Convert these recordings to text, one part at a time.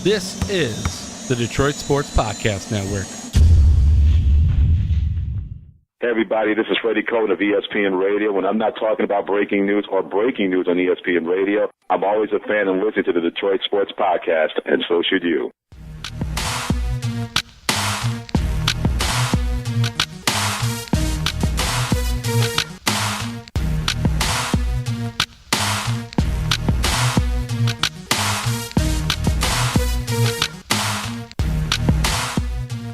This is the Detroit Sports Podcast Network. Hey everybody, this is Freddie Cohen of ESPN Radio. When I'm not talking about breaking news or breaking news on ESPN Radio, I'm always a fan and listen to the Detroit Sports Podcast, and so should you.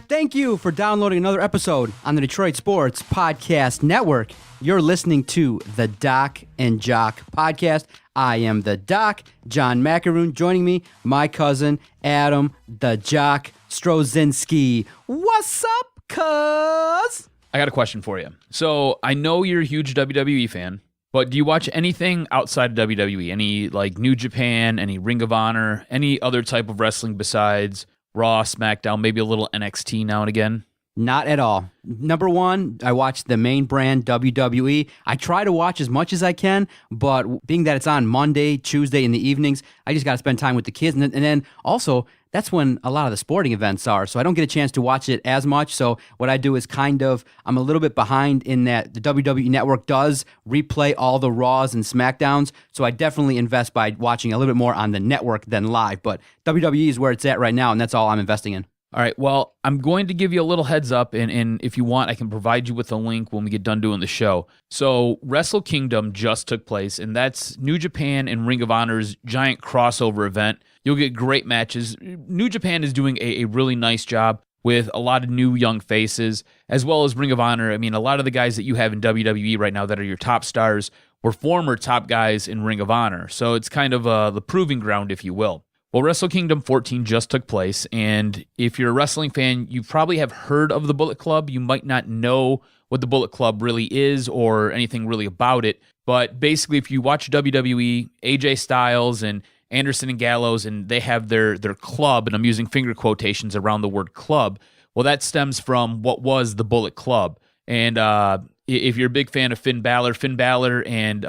Thank you for downloading another episode on the Detroit Sports Podcast Network. You're listening to the Doc and Jock Podcast. I am the Doc, John Macaroon. Joining me, my cousin, Adam, the Jock Strozinski. What's up, cuz? I got a question for you. So I know you're a huge WWE fan, but do you watch anything outside of WWE? Any like New Japan, any Ring of Honor, any other type of wrestling besides Raw, SmackDown, maybe a little NXT now and again? Not at all. Number one, I watch the main brand, WWE. I try to watch as much as I can, but being that it's on Monday, Tuesday in the evenings, I just got to spend time with the kids. And then also, that's when a lot of the sporting events are, so I don't get a chance to watch it as much. So what I do is I'm a little bit behind in that the WWE Network does replay all the Raws and SmackDowns, so I definitely invest by watching a little bit more on the network than live. But WWE is where it's at right now, and that's all I'm investing in. All right, well, I'm going to give you a little heads up, and if you want, I can provide you with a link when we get done doing the show. So Wrestle Kingdom just took place, and that's New Japan and Ring of Honor's giant crossover event. You'll get great matches. New Japan is doing a really nice job with a lot of new young faces, as well as Ring of Honor. I mean, a lot of the guys that you have in WWE right now that are your top stars were former top guys in Ring of Honor. So it's kind of the proving ground, if you will. Well, Wrestle Kingdom 14 just took place, and if you're a wrestling fan, you probably have heard of the Bullet Club. You might not know what the Bullet Club really is or anything really about it, but basically if you watch WWE, AJ Styles and Anderson and Gallows, and they have their club, and I'm using finger quotations around the word club, well, that stems from what was the Bullet Club. And if you're a big fan of Finn Balor and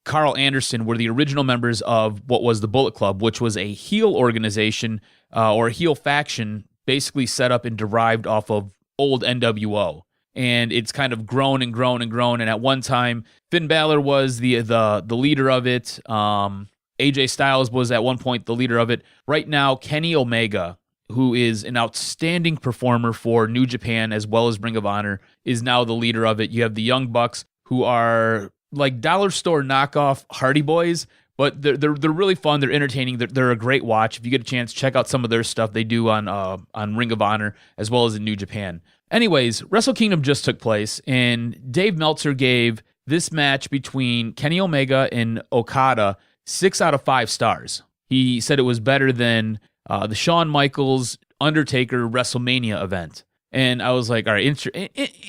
Carl Anderson were the original members of what was the Bullet Club, which was a heel organization or a heel faction basically set up and derived off of old NWO. And it's kind of grown and grown and grown. And at one time, Finn Balor was the leader of it. AJ Styles was at one point the leader of it. Right now, Kenny Omega, who is an outstanding performer for New Japan as well as Ring of Honor, is now the leader of it. You have the Young Bucks, who are like dollar store knockoff Hardy Boys, but they're really fun. They're entertaining. They're a great watch. If you get a chance, check out some of their stuff they do on Ring of Honor as well as in New Japan. Anyways, Wrestle Kingdom just took place, and Dave Meltzer gave this match between Kenny Omega and Okada 6 out of 5 stars. He said it was better than the Shawn Michaels Undertaker WrestleMania event. And I was like, all right,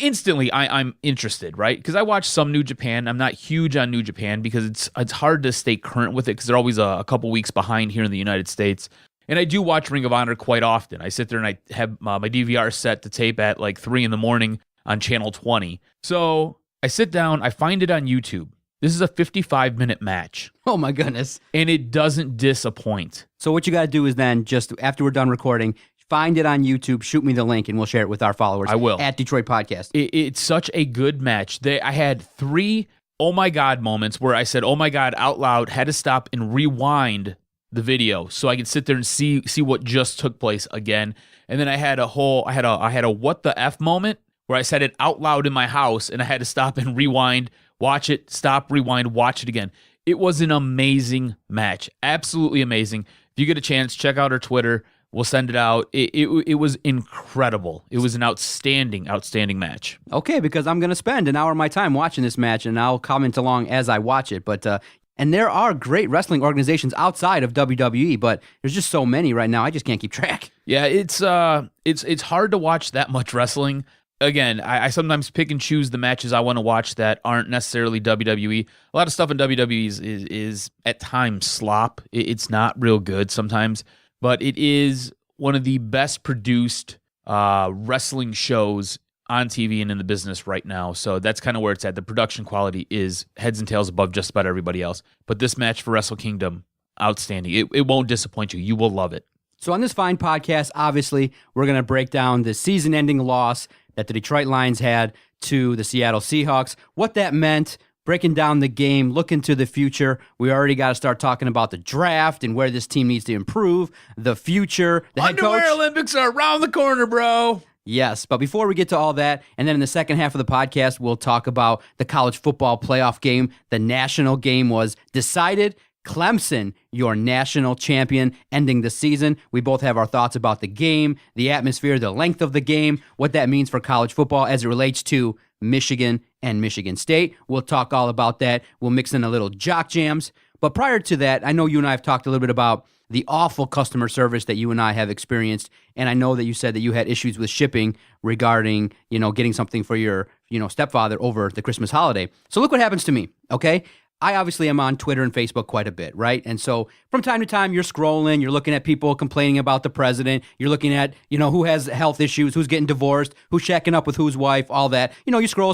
instantly I'm interested, right? Because I watch some New Japan. I'm not huge on New Japan because it's hard to stay current with it because they're always a couple weeks behind here in the United States. And I do watch Ring of Honor quite often. I sit there and I have my DVR set to tape at like 3 in the morning on channel 20. So I sit down, I find it on YouTube. This is a 55-minute match. Oh, my goodness. And it doesn't disappoint. So what you got to do is then, just after we're done recording, find it on YouTube, shoot me the link, and we'll share it with our followers. I will. At Detroit Podcast. It's such a good match. I had 3 oh my God moments where I said, oh my God, out loud, had to stop and rewind the video so I could sit there and see what just took place again. And then I had a what the F moment where I said it out loud in my house, and I had to stop and rewind, watch it, stop, rewind, watch it again. It was an amazing match. Absolutely amazing. If you get a chance, check out our Twitter. We'll send it out. It was incredible. It was an outstanding match. Okay, because I'm going to spend an hour of my time watching this match, and I'll comment along as I watch it. But and there are great wrestling organizations outside of WWE, but there's just so many right now, I just can't keep track. Yeah, it's hard to watch that much wrestling. Again, I sometimes pick and choose the matches I want to watch that aren't necessarily WWE. A lot of stuff in WWE is at times slop. It's not real good sometimes, but it is one of the best produced wrestling shows on TV and in the business right now. So that's kind of where it's at. The production quality is heads and tails above just about everybody else. But this match for Wrestle Kingdom, outstanding. It won't disappoint you. You will love it. So on this fine podcast, obviously, we're going to break down the season-ending loss that the Detroit Lions had to the Seattle Seahawks, what that meant, breaking down the game, looking to the future. We already got to start talking about the draft and where this team needs to improve, the future, the head coach. Underwear Olympics are around the corner, bro. Yes, but before we get to all that, and then in the second half of the podcast, we'll talk about the college football playoff game. The national game was decided. Clemson, your national champion, ending the season. We both have our thoughts about the game, the atmosphere, the length of the game, what that means for college football as it relates to Michigan and Michigan State. We'll talk all about that. We'll mix in a little Jock Jams. But prior to that, I know you and I have talked a little bit about the awful customer service that you and I have experienced. And I know that you said that you had issues with shipping regarding, getting something for your, stepfather over the Christmas holiday. So look what happens to me, okay? I obviously am on Twitter and Facebook quite a bit, right? And so from time to time, you're scrolling, you're looking at people complaining about the president, you're looking at, who has health issues, who's getting divorced, who's shacking up with whose wife, all that. You scroll.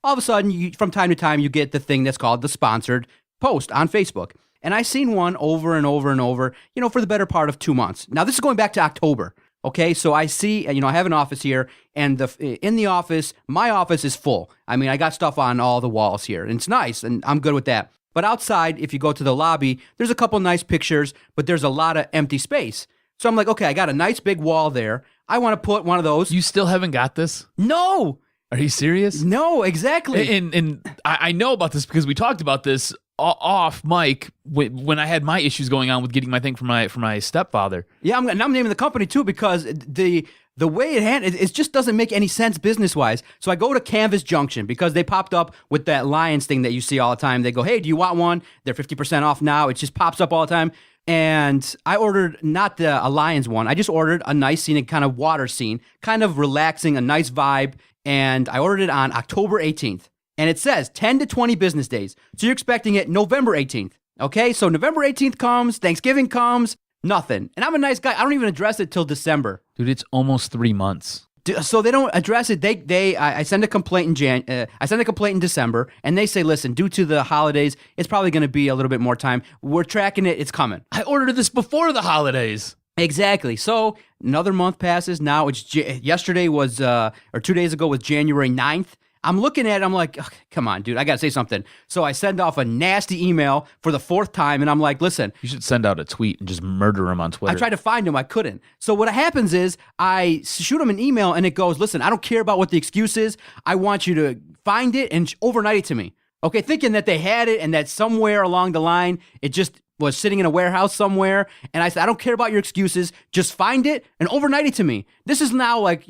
All of a sudden, from time to time, you get the thing that's called the sponsored post on Facebook. And I've seen one over and over and over, for the better part of 2 months. Now, this is going back to October, okay? So I see, I have an office here, and in the office, my office is full. I mean, I got stuff on all the walls here, and it's nice, and I'm good with that. But outside, if you go to the lobby, there's a couple nice pictures, but there's a lot of empty space. So I'm like, okay, I got a nice big wall there. I want to put one of those. You still haven't got this? No! Are you serious? No, exactly. And I know about this because we talked about this off mic when I had my issues going on with getting my thing for my stepfather. Yeah, I'm naming the company too because the way it just doesn't make any sense business-wise. So I go to Canvas Junction because they popped up with that Lions thing that you see all the time. They go, hey, do you want one? They're 50% off now. It just pops up all the time. And I ordered not a Lions one. I just ordered a nice scenic kind of water scene, kind of relaxing, a nice vibe. And I ordered it on October 18th. And it says 10 to 20 business days. So you're expecting it November 18th. Okay, so November 18th comes, Thanksgiving comes, nothing. And I'm a nice guy. I don't even address it till December. Dude, it's almost 3 months. So they don't address it. I send a complaint in December, and they say, listen, due to the holidays, it's probably going to be a little bit more time. We're tracking it. It's coming. I ordered this before the holidays. Exactly. So another month passes. Now yesterday was, or 2 days ago was January 9th. I'm looking at it, I'm like, oh, come on, dude, I got to say something. So I send off a nasty email for the fourth time, and I'm like, listen. You should send out a tweet and just murder him on Twitter. I tried to find him, I couldn't. So what happens is I shoot him an email, and it goes, listen, I don't care about what the excuse is. I want you to find it and overnight it to me. Okay, thinking that they had it and that somewhere along the line, it just was sitting in a warehouse somewhere. And I said, I don't care about your excuses. Just find it and overnight it to me. This is now like,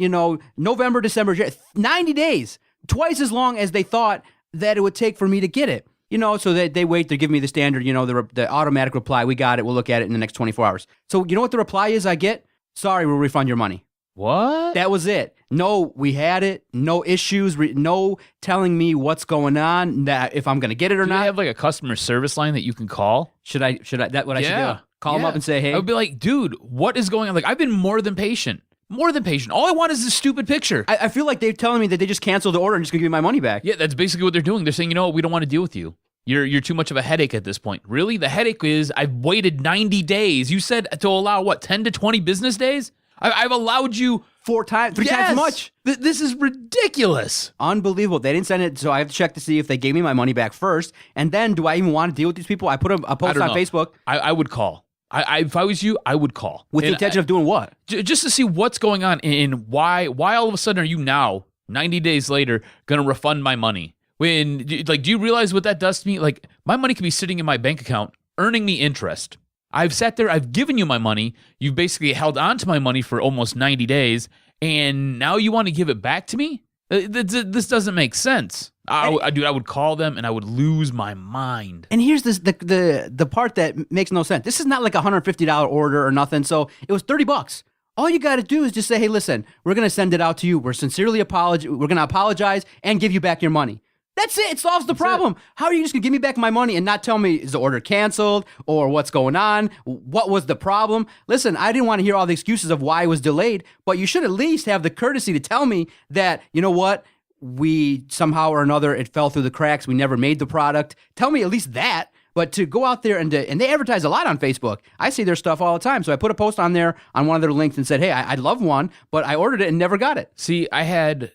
November, December, 90 days. Twice as long as they thought that it would take for me to get it. So they wait, they give me the standard, the automatic reply. We got it. We'll look at it in the next 24 hours. So you know what the reply is I get? Sorry, we'll refund your money. What? That was it. No, we had it. No issues. No telling me what's going on, that if I'm going to get it or Do not. they have like a customer service line that you can call? Should I, that what I should do? Call them up and say, hey. I would be like, dude, what is going on? Like, I've been more than patient. More than patient. All I want is this stupid picture. I feel like they're telling me that they just canceled the order and just going to give me my money back. Yeah, that's basically what they're doing. They're saying, we don't want to deal with you. You're too much of a headache at this point. Really? The headache is I've waited 90 days. You said to allow, 10 to 20 business days? I've allowed you... 3 times as much. This is ridiculous. Unbelievable. They didn't send it, so I have to check to see if they gave me my money back first. And then, do I even want to deal with these people? I put a post on Facebook. I would call. If I was you, I would call. With the intention of doing what? Just to see what's going on and why all of a sudden are you now, 90 days later, going to refund my money? Do you realize what that does to me? Like, my money could be sitting in my bank account, earning me interest. I've sat there, I've given you my money, you've basically held on to my money for almost 90 days, and now you want to give it back to me? This doesn't make sense. I would call them and I would lose my mind. And here's the part that makes no sense. This is not like a $150 order or nothing. So it was $30. All you got to do is just say, hey, listen, we're going to send it out to you. We're going to apologize and give you back your money. That's it. It solves the problem. How are you just going to give me back my money and not tell me, is the order canceled or what's going on? What was the problem? Listen, I didn't want to hear all the excuses of why it was delayed, but you should at least have the courtesy to tell me that, you know what, we somehow or another, it fell through the cracks. We never made the product. Tell me at least that. But to go out there and they advertise a lot on Facebook. I see their stuff all the time. So I put a post on there on one of their links and said, hey, I'd love one, but I ordered it and never got it. See, I had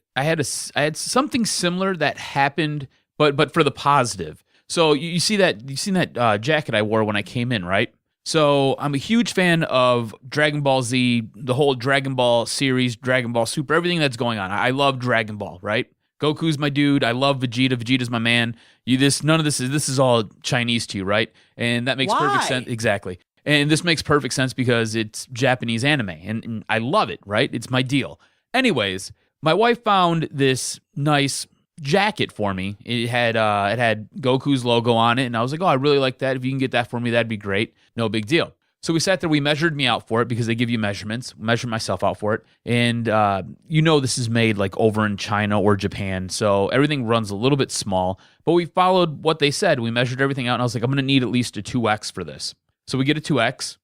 something similar that happened, but for the positive. So you've seen that jacket I wore when I came in, right? So I'm a huge fan of Dragon Ball Z, the whole Dragon Ball series, Dragon Ball Super, everything that's going on. I love Dragon Ball, right? Goku's my dude. I love Vegeta. Vegeta's my man. None of this is all Chinese to you, right? And that makes perfect sense. Exactly. And this makes perfect sense because it's Japanese anime, and I love it, right? It's my deal. Anyways, my wife found this nice jacket for me. It had Goku's logo on it, and I was like, oh, I really like that. If you can get that for me, that'd be great. No big deal. So we sat there, we measured me out for it because they give you measurements, measured myself out for it. And this is made like over in China or Japan. So everything runs a little bit small, but we followed what they said. We measured everything out and I was like, I'm going to need at least a 2X for this. So we get a 2X,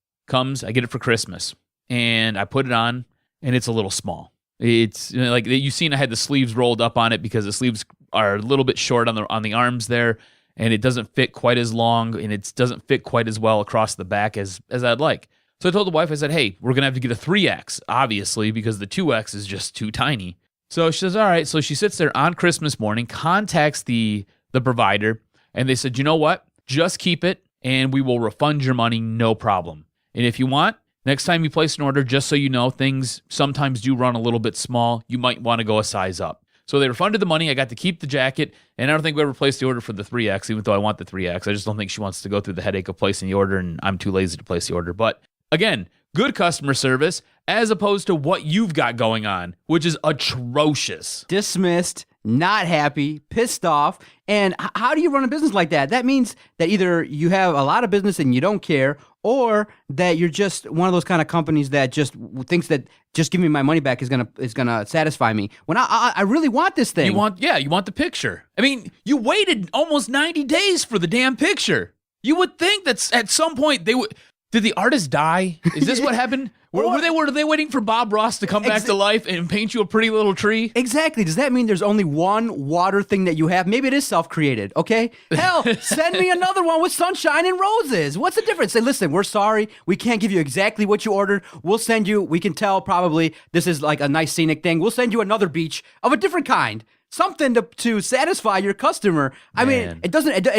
I get it for Christmas and I put it on and it's a little small. It's like you've seen I had the sleeves rolled up on it because the sleeves are a little bit short on the arms there. And it doesn't fit quite as long, and it doesn't fit quite as well across the back as I'd like. So I told the wife, I said, hey, we're going to have to get a 3X, obviously, because the 2X is just too tiny. So she says, all right. So she sits there on Christmas morning, contacts the provider, and they said, you know what? Just keep it, and we will refund your money, no problem. And if you want, next time you place an order, just so you know, things sometimes do run a little bit small. You might want to go a size up. So they refunded the money. I got to keep the jacket, and I don't think we ever placed the order for the 3X, even though I want the 3X. I just don't think she wants to go through the headache of placing the order, and I'm too lazy to place the order. But again, good customer service as opposed to what you've got going on, which is atrocious. Dismissed, not happy, pissed off. And how do you run a business like that? That means that either you have a lot of business and you don't care, or that you're just one of those kind of companies that just thinks that just giving me my money back is gonna satisfy me. When I really want this thing. You want the picture. I mean, you waited almost 90 days for the damn picture. You would think that at some point they would. Did the artist die? Is this what happened? Were they waiting for Bob Ross to come back to life and paint you a pretty little tree? Exactly. Does that mean there's only one water thing that you have? Maybe it is self-created, okay? Hell, send me another one with sunshine and roses. What's the difference? Say, listen, we're sorry. We can't give you exactly what you ordered. We'll send you, we can tell probably this is like a nice scenic thing. We'll send you another beach of a different kind. Something to satisfy your customer. I mean,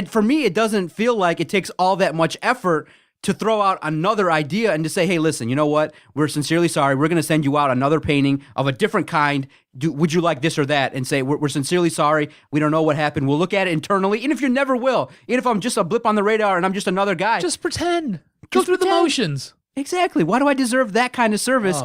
for me, it doesn't feel like it takes all that much effort to throw out another idea and to say, hey, listen, you know what? We're sincerely sorry. We're going to send you out another painting of a different kind. Would you like this or that? And say, we're sincerely sorry. We don't know what happened. We'll look at it internally. Even if you never will. Even if I'm just a blip on the radar and I'm just another guy. Just pretend. Go through the motions. Exactly. Why do I deserve that kind of service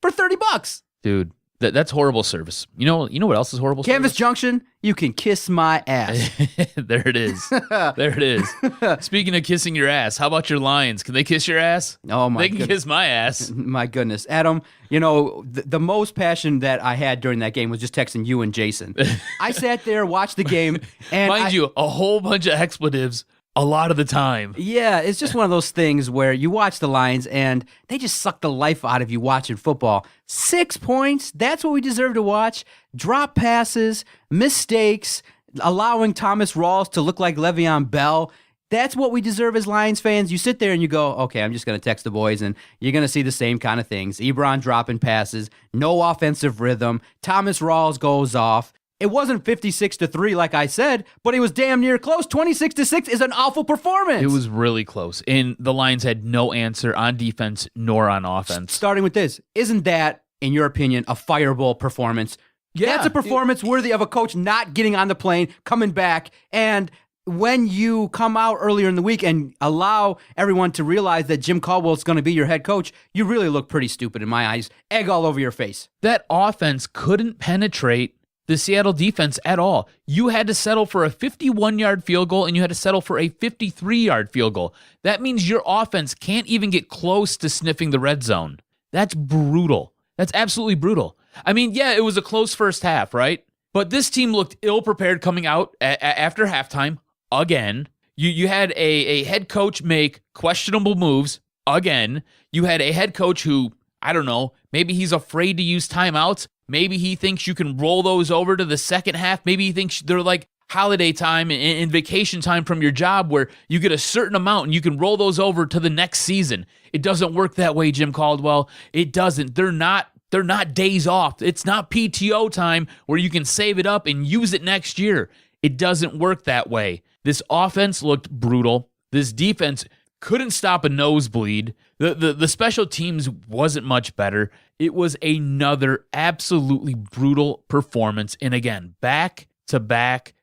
for $30? Dude. That's horrible service. You know what else is horrible Canvas service? Junction, you can kiss my ass. There it is. There it is. Speaking of kissing your ass, how about your Lions? Can they kiss your ass? Oh, my They can kiss my ass. My goodness. Adam, the most passion that I had during that game was just texting you and Jason. I sat there, watched the game, and Mind you, a whole bunch of expletives a lot of the time. Yeah, it's just one of those things where you watch the Lions and they just suck the life out of you watching football. 6 points, that's what we deserve to watch. Drop passes, mistakes, allowing Thomas Rawls to look like Le'Veon Bell. That's what we deserve as Lions fans. You sit there and you go, okay, I'm just going to text the boys, and you're going to see the same kind of things. Ebron dropping passes, no offensive rhythm. Thomas Rawls goes off. It wasn't 56-3 like I said, but it was damn near close. 26-6 is an awful performance. It was really close. And the Lions had no answer on defense nor on offense. Starting with this, isn't that, in your opinion, a fireball performance? Yeah. That's a performance worthy of a coach not getting on the plane, coming back, and when you come out earlier in the week and allow everyone to realize that Jim Caldwell is going to be your head coach, you really look pretty stupid in my eyes. Egg all over your face. That offense couldn't penetrate the Seattle defense at all. You had to settle for a 51-yard field goal, and you had to settle for a 53-yard field goal. That means your offense can't even get close to sniffing the red zone. That's brutal. That's absolutely brutal. I mean, yeah, it was a close first half, right? But this team looked ill-prepared coming out after halftime again. You had a head coach make questionable moves again. You had a head coach who, I don't know, maybe he's afraid to use timeouts. Maybe he thinks you can roll those over to the second half. Maybe he thinks they're like, holiday time and vacation time from your job where you get a certain amount and you can roll those over to the next season. It doesn't work that way, Jim Caldwell. It doesn't. They're not days off. It's not PTO time where you can save it up and use it next year. It doesn't work that way. This offense looked brutal. This defense couldn't stop a nosebleed. The special teams wasn't much better. It was another absolutely brutal performance. And again, back to back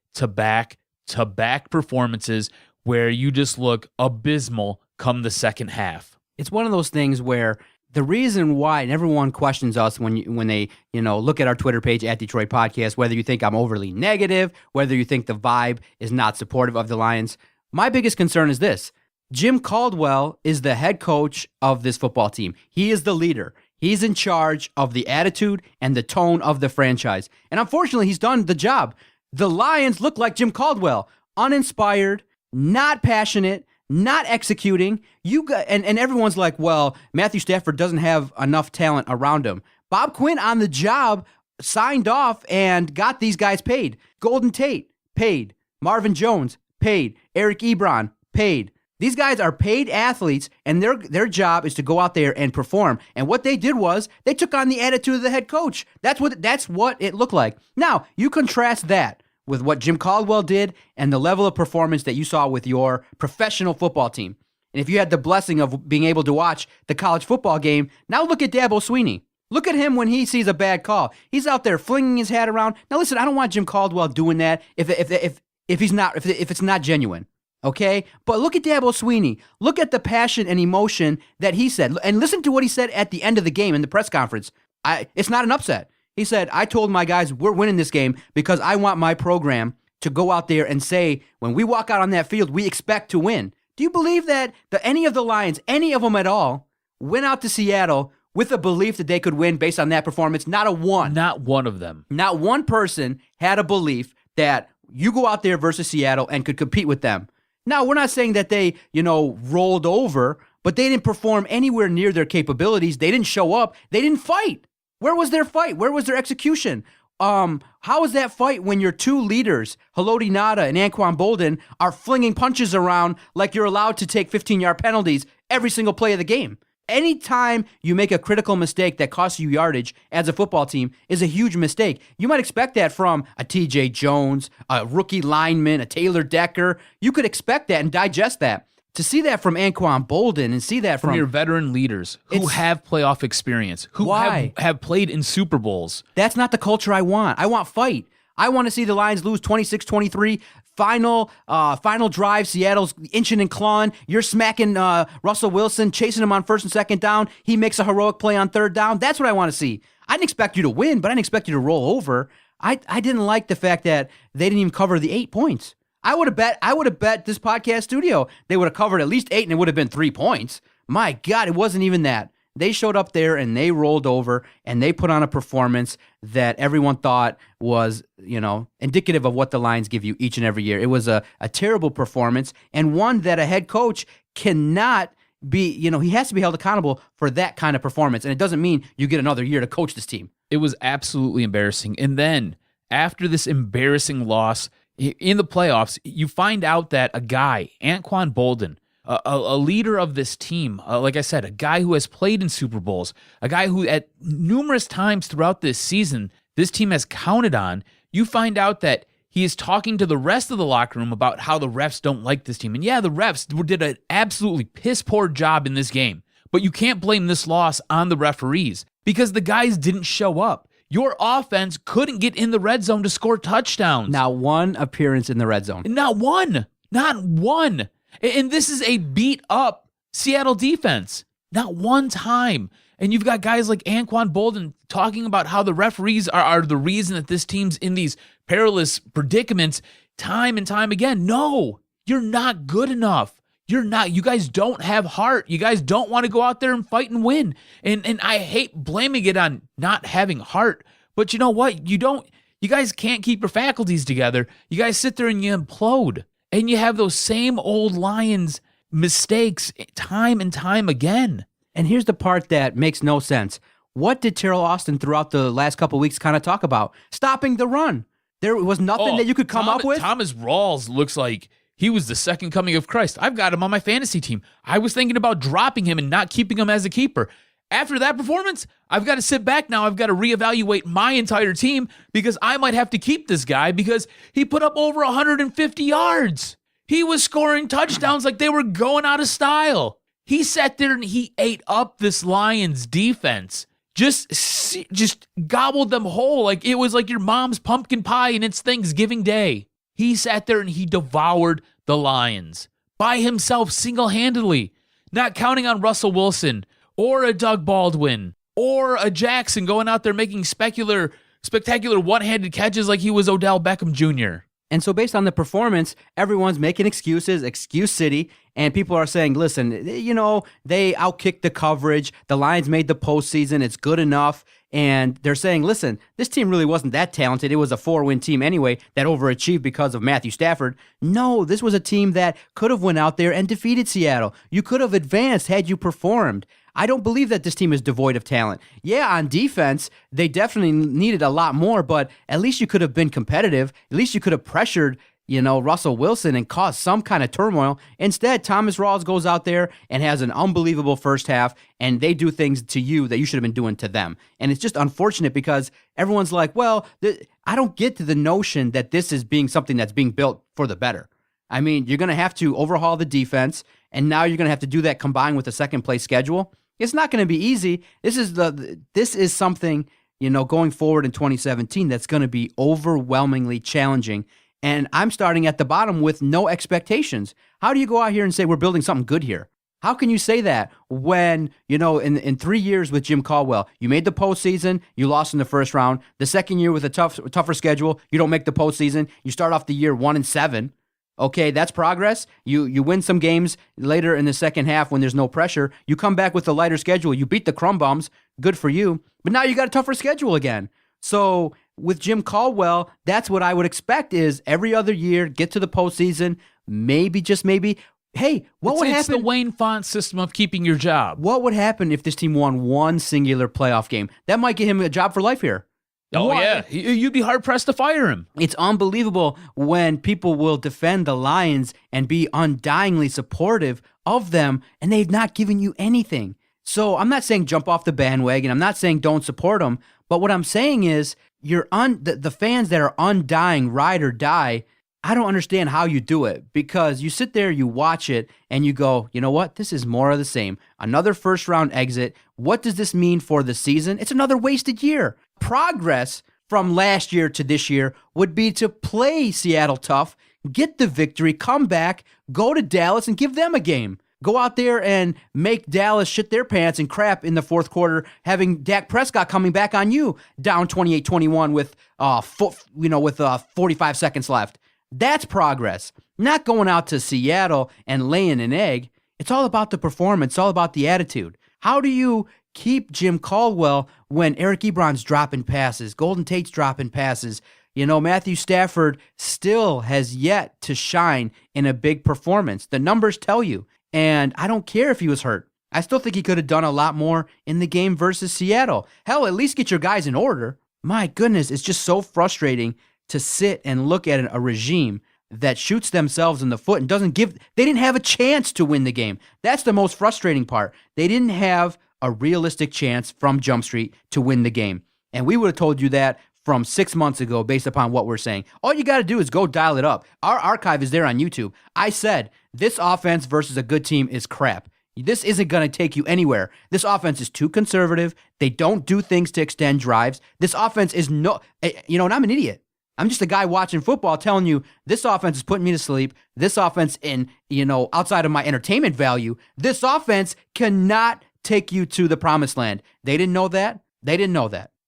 performances where you just look abysmal come the second half. It's one of those things where the reason why, and everyone questions us when they look at our Twitter page at Detroit Podcast, whether you think I'm overly negative, whether you think the vibe is not supportive of the Lions. My biggest concern is this. Jim Caldwell is the head coach of this football team. He is the leader. He's in charge of the attitude and the tone of the franchise. And unfortunately, he's done the job. The Lions look like Jim Caldwell, uninspired, not passionate, not executing. And everyone's like, well, Matthew Stafford doesn't have enough talent around him. Bob Quinn on the job signed off and got these guys paid. Golden Tate, paid. Marvin Jones, paid. Eric Ebron, paid. These guys are paid athletes, and their job is to go out there and perform. And what they did was they took on the attitude of the head coach. That's what it looked like. Now, you contrast that with what Jim Caldwell did and the level of performance that you saw with your professional football team. And if you had the blessing of being able to watch the college football game, now look at Dabo Swinney. Look at him when he sees a bad call. He's out there flinging his hat around. Now, listen, I don't want Jim Caldwell doing that if it's not genuine. Okay? But look at Dabo Swinney. Look at the passion and emotion that he said. And listen to what he said at the end of the game in the press conference. It's not an upset. He said, I told my guys we're winning this game because I want my program to go out there and say, when we walk out on that field, we expect to win. Do you believe that any of the Lions, any of them at all, went out to Seattle with a belief that they could win based on that performance? Not a one. Not one of them. Not one person had a belief that you go out there versus Seattle and could compete with them. Now, we're not saying that they, rolled over, but they didn't perform anywhere near their capabilities. They didn't show up. They didn't fight. Where was their fight? Where was their execution? How is that fight when your two leaders, Haloti Ngata and Anquan Boldin, are flinging punches around like you're allowed to take 15-yard penalties every single play of the game? Anytime you make a critical mistake that costs you yardage as a football team is a huge mistake. You might expect that from a TJ Jones, a rookie lineman, a Taylor Decker. You could expect that and digest that. To see that from Anquan Boldin and see that from your veteran leaders who have playoff experience, who have played in Super Bowls. That's not the culture I want. I want fight. I want to see the Lions lose 26-23. Final drive, Seattle's inching and clawing. You're smacking Russell Wilson, chasing him on first and second down. He makes a heroic play on third down. That's what I want to see. I didn't expect you to win, but I didn't expect you to roll over. I didn't like the fact that they didn't even cover the 8 points. I would have bet this podcast studio they would have covered at least 8 and it would have been 3 points. My God, it wasn't even that. They showed up there and they rolled over and they put on a performance that everyone thought was, indicative of what the Lions give you each and every year. It was a terrible performance and one that a head coach cannot be, he has to be held accountable for that kind of performance. And it doesn't mean you get another year to coach this team. It was absolutely embarrassing. And then after this embarrassing loss in the playoffs, you find out that a guy, Anquan Boldin, a leader of this team, like I said, a guy who has played in Super Bowls, a guy who at numerous times throughout this season, this team has counted on, you find out that he is talking to the rest of the locker room about how the refs don't like this team. And yeah, the refs did an absolutely piss-poor job in this game, but you can't blame this loss on the referees because the guys didn't show up. Your offense couldn't get in the red zone to score touchdowns. Not one appearance in the red zone. Not one. Not one. And this is a beat-up Seattle defense. Not one time. And you've got guys like Anquan Boldin talking about how the referees are the reason that this team's in these perilous predicaments time and time again. No, you're not good enough. You're not. You guys don't have heart. You guys don't want to go out there and fight and win. And I hate blaming it on not having heart. But you know what? You guys can't keep your faculties together. You guys sit there and you implode. And you have those same old Lions mistakes time and time again. And here's the part that makes no sense. What did Terrell Austin throughout the last couple of weeks kind of talk about? Stopping the run. There was nothing that you could come up with? Thomas Rawls looks like he was the second coming of Christ. I've got him on my fantasy team. I was thinking about dropping him and not keeping him as a keeper. After that performance, I've got to sit back now. I've got to reevaluate my entire team because I might have to keep this guy because he put up over 150 yards. He was scoring touchdowns like they were going out of style. He sat there and he ate up this Lions defense. Just gobbled them whole like it was like your mom's pumpkin pie and it's Thanksgiving Day. He sat there and he devoured the Lions by himself single-handedly, not counting on Russell Wilson or a Doug Baldwin or a Jackson going out there making spectacular one-handed catches like he was Odell Beckham Jr. And so based on the performance, everyone's making excuses, excuse city, and people are saying, listen, they outkicked the coverage. The Lions made the postseason. It's good enough. And they're saying, listen, this team really wasn't that talented. It was a 4-win team anyway that overachieved because of Matthew Stafford. No, this was a team that could have went out there and defeated Seattle. You could have advanced had you performed. I don't believe that this team is devoid of talent. Yeah, on defense, they definitely needed a lot more, but at least you could have been competitive. At least you could have pressured, Russell Wilson and caused some kind of turmoil. Instead, Thomas Rawls goes out there and has an unbelievable first half, and they do things to you that you should have been doing to them. And it's just unfortunate because everyone's like, well, I don't get to the notion that this is being something that's being built for the better. I mean, you're going to have to overhaul the defense, and now you're going to have to do that combined with a second-place schedule. It's not going to be easy. This is something, going forward in 2017 that's going to be overwhelmingly challenging. And I'm starting at the bottom with no expectations. How do you go out here and say we're building something good here? How can you say that when, in 3 years with Jim Caldwell, you made the postseason, you lost in the first round. The second year with a tougher schedule, you don't make the postseason. You start off the year 1-7. Okay, that's progress. You win some games later in the second half when there's no pressure. You come back with a lighter schedule. You beat the crumb bums. Good for you. But now you got a tougher schedule again. So with Jim Caldwell, that's what I would expect is every other year, get to the postseason, maybe, just maybe. Hey, what would happen? It's the Wayne Font system of keeping your job. What would happen if this team won one singular playoff game? That might get him a job for life here. Oh, yeah. You'd be hard-pressed to fire him. It's unbelievable when people will defend the Lions and be undyingly supportive of them, and they've not given you anything. So I'm not saying jump off the bandwagon. I'm not saying don't support them. But what I'm saying is the fans that are undying, ride or die, I don't understand how you do it because you sit there, you watch it, and you go, you know what? This is more of the same. Another first-round exit. What does this mean for the season? It's another wasted year. Progress from last year to this year would be to play Seattle tough, get the victory, come back, go to Dallas, and give them a game. Go out there and make Dallas shit their pants and crap in the fourth quarter, having Dak Prescott coming back on you down 28-21 with 45 seconds left. That's progress. Not going out to Seattle and laying an egg. It's all about the performance. It's all about the attitude. How do you keep Jim Caldwell when Eric Ebron's dropping passes, Golden Tate's dropping passes? Matthew Stafford still has yet to shine in a big performance. The numbers tell you. And I don't care if he was hurt. I still think he could have done a lot more in the game versus Seattle. Hell, at least get your guys in order. My goodness, it's just so frustrating to sit and look at a regime that shoots themselves in the foot and they didn't have a chance to win the game. That's the most frustrating part. They didn't have a realistic chance from Jump Street to win the game. And we would have told you that from 6 months ago based upon what we're saying. All you got to do is go dial it up. Our archive is there on YouTube. I said, this offense versus a good team is crap. This isn't going to take you anywhere. This offense is too conservative. They don't do things to extend drives. This offense is and I'm an idiot. I'm just a guy watching football telling you this offense is putting me to sleep. This offense outside of my entertainment value, this offense cannot take you to the promised land. They didn't know that.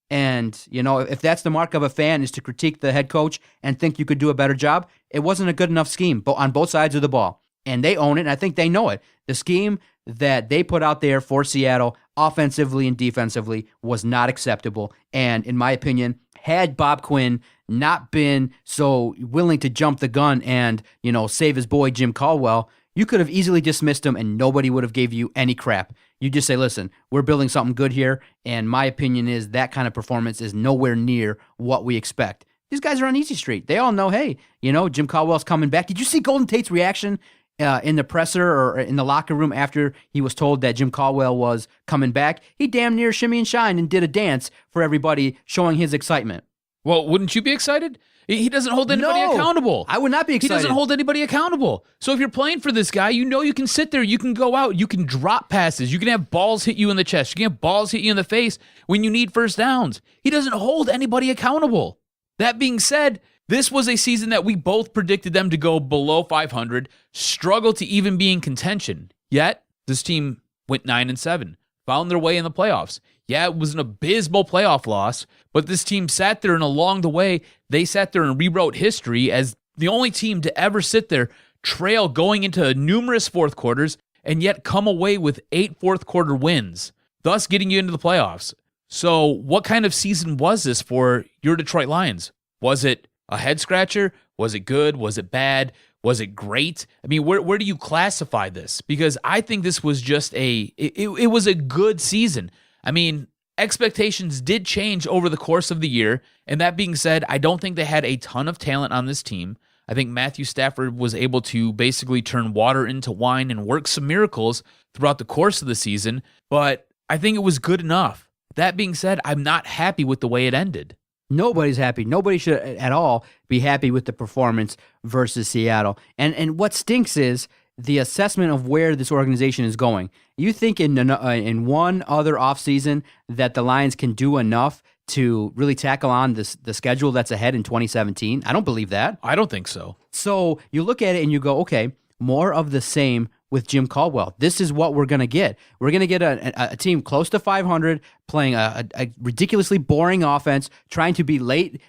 And, if that's the mark of a fan is to critique the head coach and think you could do a better job, it wasn't a good enough scheme on both sides of the ball. And they own it, and I think they know it. The scheme that they put out there for Seattle, offensively and defensively, was not acceptable. And in my opinion, had Bob Quinn not been so willing to jump the gun and, save his boy Jim Caldwell, you could have easily dismissed him and nobody would have gave you any crap. You just say, listen, we're building something good here, and my opinion is that kind of performance is nowhere near what we expect. these guys are on easy street. They all know, hey, Jim Caldwell's coming back. Did you see Golden Tate's reaction in the presser or in the locker room after he was told that Jim Caldwell was coming back? He damn near shimmy and shine and did a dance for everybody, showing his excitement. Well, wouldn't you be excited? He doesn't hold anybody accountable. I would not be excited. He doesn't hold anybody accountable. So if you're playing for this guy, you can sit there, you can go out, you can drop passes, you can have balls hit you in the chest, you can have balls hit you in the face when you need first downs. He doesn't hold anybody accountable. That being said, this was a season that we both predicted them to go below 500, struggle to even be in contention. Yet, this team went 9-7, found their way in the playoffs. Yeah, it was an abysmal playoff loss, but this team sat there, and along the way, they sat there and rewrote history as the only team to ever sit there, trail going into numerous fourth quarters, and yet come away with 8 fourth quarter wins, thus getting you into the playoffs. So what kind of season was this for your Detroit Lions? Was it a head scratcher? Was it good? Was it bad? Was it great? I mean, where do you classify this? Because I think this was just it was a good season. I mean, expectations did change over the course of the year, and that being said, I don't think they had a ton of talent on this team. I think Matthew Stafford was able to basically turn water into wine and work some miracles throughout the course of the season, but I think it was good enough. That being said, I'm not happy with the way it ended. Nobody's happy. Nobody should at all be happy with the performance versus Seattle. And what stinks is the assessment of where this organization is going. You think in one other offseason that the Lions can do enough to really tackle on the schedule that's ahead in 2017? I don't believe that. I don't think so. So you look at it and you go, okay, more of the same with Jim Caldwell. This is what we're going to get. We're going to get a team close to 500 playing a ridiculously boring offense, trying to be late,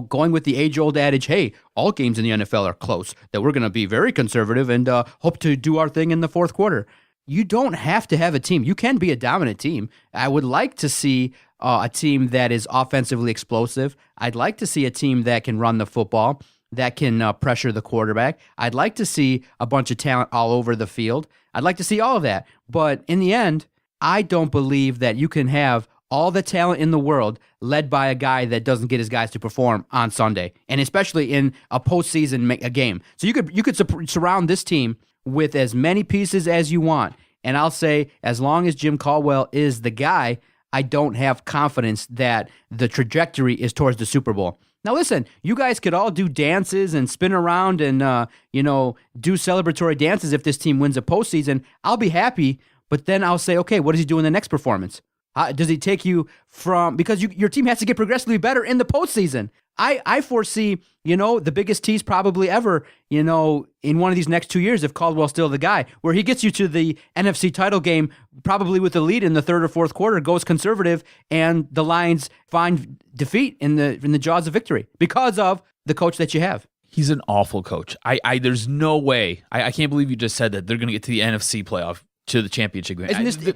going with the age-old adage, hey, all games in the NFL are close, that we're going to be very conservative and hope to do our thing in the fourth quarter. You don't have to have a team. You can be a dominant team. I would like to see a team that is offensively explosive. I'd like to see a team that can run the football, that can pressure the quarterback. I'd like to see a bunch of talent all over the field. I'd like to see all of that. But in the end, I don't believe that you can have all the talent in the world led by a guy that doesn't get his guys to perform on Sunday, and especially in a postseason game. So you could surround this team with as many pieces as you want. And I'll say, as long as Jim Caldwell is the guy, I don't have confidence that the trajectory is towards the Super Bowl. Now listen, you guys could all do dances and spin around and do celebratory dances if this team wins a postseason. I'll be happy, but then I'll say, okay, what does he do in the next performance? Does he take you from, because your team has to get progressively better in the postseason. I foresee, the biggest tease probably ever, in one of these next 2 years, if Caldwell's still the guy, where he gets you to the NFC title game, probably with the lead in the third or fourth quarter, goes conservative, and the Lions find defeat in the jaws of victory because of the coach that you have. He's an awful coach. There's no way. I can't believe you just said that they're going to get to the NFC playoff, to the championship game.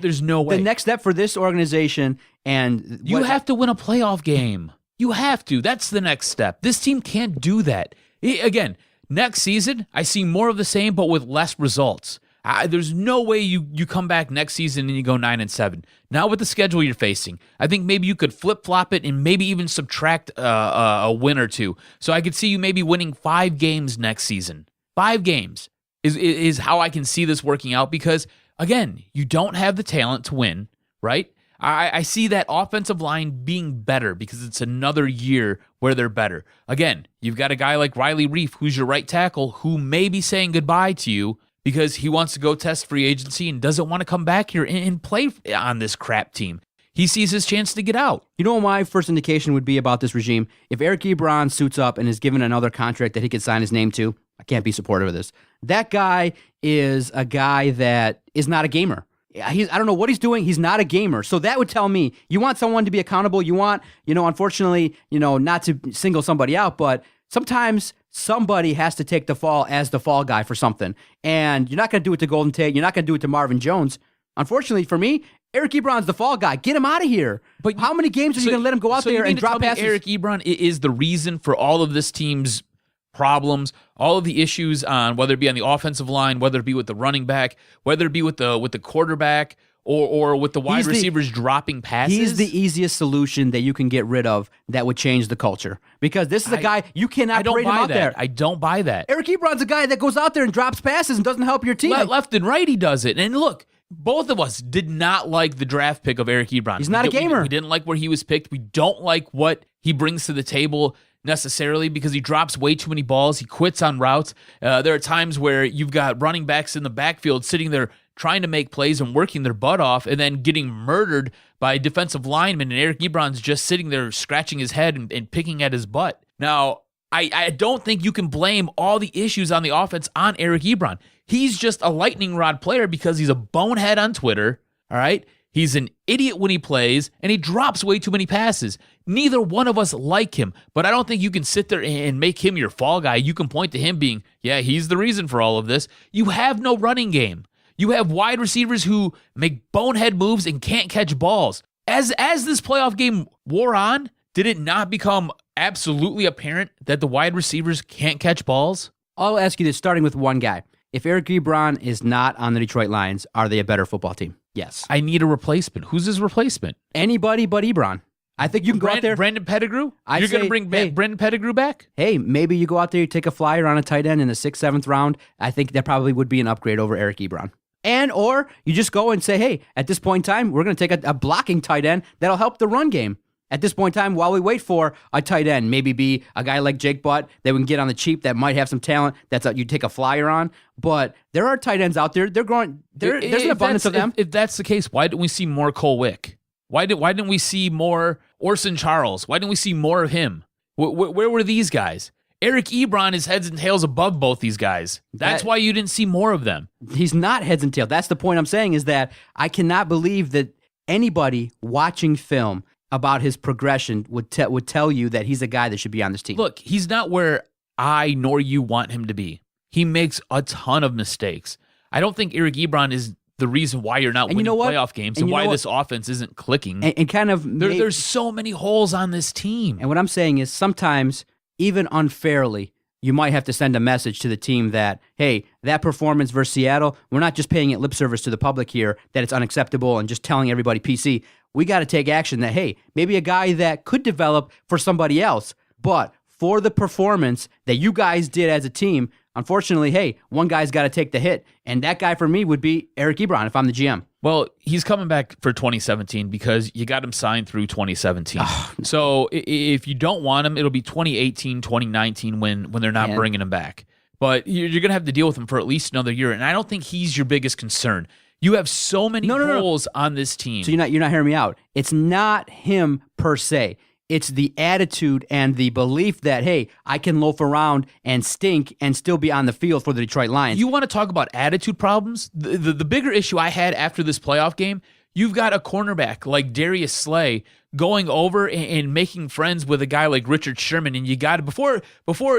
There's no way. The next step for this organization, and you have to win a playoff game. You have to. That's the next step. This team can't do that. Again, next season, I see more of the same, but with less results. There's no way you come back next season and you go 9-7. Now with the schedule you're facing, I think maybe you could flip-flop it and maybe even subtract a win or two. So I could see you maybe winning 5 games next season. 5 games is how I can see this working out, because again, you don't have the talent to win, right? I see that offensive line being better because it's another year where they're better. Again, you've got a guy like Riley Reif, who's your right tackle, who may be saying goodbye to you because he wants to go test free agency and doesn't want to come back here and play on this crap team. He sees his chance to get out. You know what my first indication would be about this regime? If Eric Ebron suits up and is given another contract that he could sign his name to, I can't be supportive of this. That guy is a guy that is not a gamer. I don't know what he's doing. He's not a gamer. So that would tell me you want someone to be accountable. You want, unfortunately, not to single somebody out, but sometimes somebody has to take the fall as the fall guy for something. And you're not going to do it to Golden Tate. You're not going to do it to Marvin Jones. Unfortunately for me, Eric Ebron's the fall guy. Get him out of here. But how many games are you going to let him go out there and drop passes? Eric Ebron is the reason for all of this team's problems, all of the issues on whether it be on the offensive line, whether it be with the running back, whether it be with the quarterback, or with the wide He's receivers dropping passes. He's the easiest solution that you can get rid of that would change the culture. Because this is a guy, you cannot parade him out there. I don't buy that. Eric Ebron's a guy that goes out there and drops passes and doesn't help your team. Left and right he does it. And look, both of us did not like the draft pick of Eric Ebron. He's not a gamer. We didn't like where he was picked. We don't like what he brings to the table necessarily because he drops way too many balls. He quits on routes. There are times where you've got running backs in the backfield sitting there trying to make plays and working their butt off and then getting murdered by defensive linemen, and Eric Ebron's just sitting there scratching his head and picking at his butt. Now, I don't think you can blame all the issues on the offense on Eric Ebron. He's just a lightning rod player because he's a bonehead on Twitter, all right? He's an idiot when he plays, and he drops way too many passes. Neither one of us like him, but I don't think you can sit there and make him your fall guy. You can point to him being, yeah, he's the reason for all of this. You have no running game. You have wide receivers who make bonehead moves and can't catch balls. As this playoff game wore on, did it not become absolutely apparent that the wide receivers can't catch balls? I'll ask you this, starting with one guy. If Eric Ebron is not on the Detroit Lions, are they a better football team? Yes. I need a replacement. Who's his replacement? Anybody but Ebron. I think you can go out there. Brandon Pettigrew? You're going to bring Brandon Pettigrew back? Hey, maybe you go out there, you take a flyer on a tight end in the 6th, 7th round. I think that probably would be an upgrade over Eric Ebron. Or you just go and say, hey, at this point in time, we're going to take a blocking tight end that'll help the run game. At this point in time, while we wait for a tight end, maybe be a guy like Jake Butt that we can get on the cheap that might have some talent you take a flyer on. But there are tight ends out there. They're growing. There's an abundance of them. If that's the case, why didn't we see more Cole Wick? Why didn't we see more Orson Charles? Why didn't we see more of him? Where were these guys? Eric Ebron is heads and tails above both these guys. That's why you didn't see more of them. He's not heads and tails. That's the point I'm saying, is that I cannot believe that anybody watching film about his progression would tell you that he's a guy that should be on this team. Look, he's not where I nor you want him to be. He makes a ton of mistakes. I don't think Eric Ebron is the reason why you're not winning playoff games and why this offense isn't clicking. And kind of there's so many holes on this team. And what I'm saying is sometimes, even unfairly, you might have to send a message to the team that, hey, that performance versus Seattle, we're not just paying it lip service to the public here, that it's unacceptable and just telling everybody PC. We got to take action that, hey, maybe a guy that could develop for somebody else, but for the performance that you guys did as a team, unfortunately, hey, one guy's got to take the hit. And that guy for me would be Eric Ebron if I'm the GM. Well, he's coming back for 2017 because you got him signed through 2017. So if you don't want him, it'll be 2018, 2019 when they're not bringing him back. But you're going to have to deal with him for at least another year. And I don't think he's your biggest concern. You have so many holes on this team. So you're not hearing me out. It's not him per se. It's the attitude and the belief that, hey, I can loaf around and stink and still be on the field for the Detroit Lions. You want to talk about attitude problems? The bigger issue I had after this playoff game, you've got a cornerback like Darius Slay going over and making friends with a guy like Richard Sherman, and you got to, before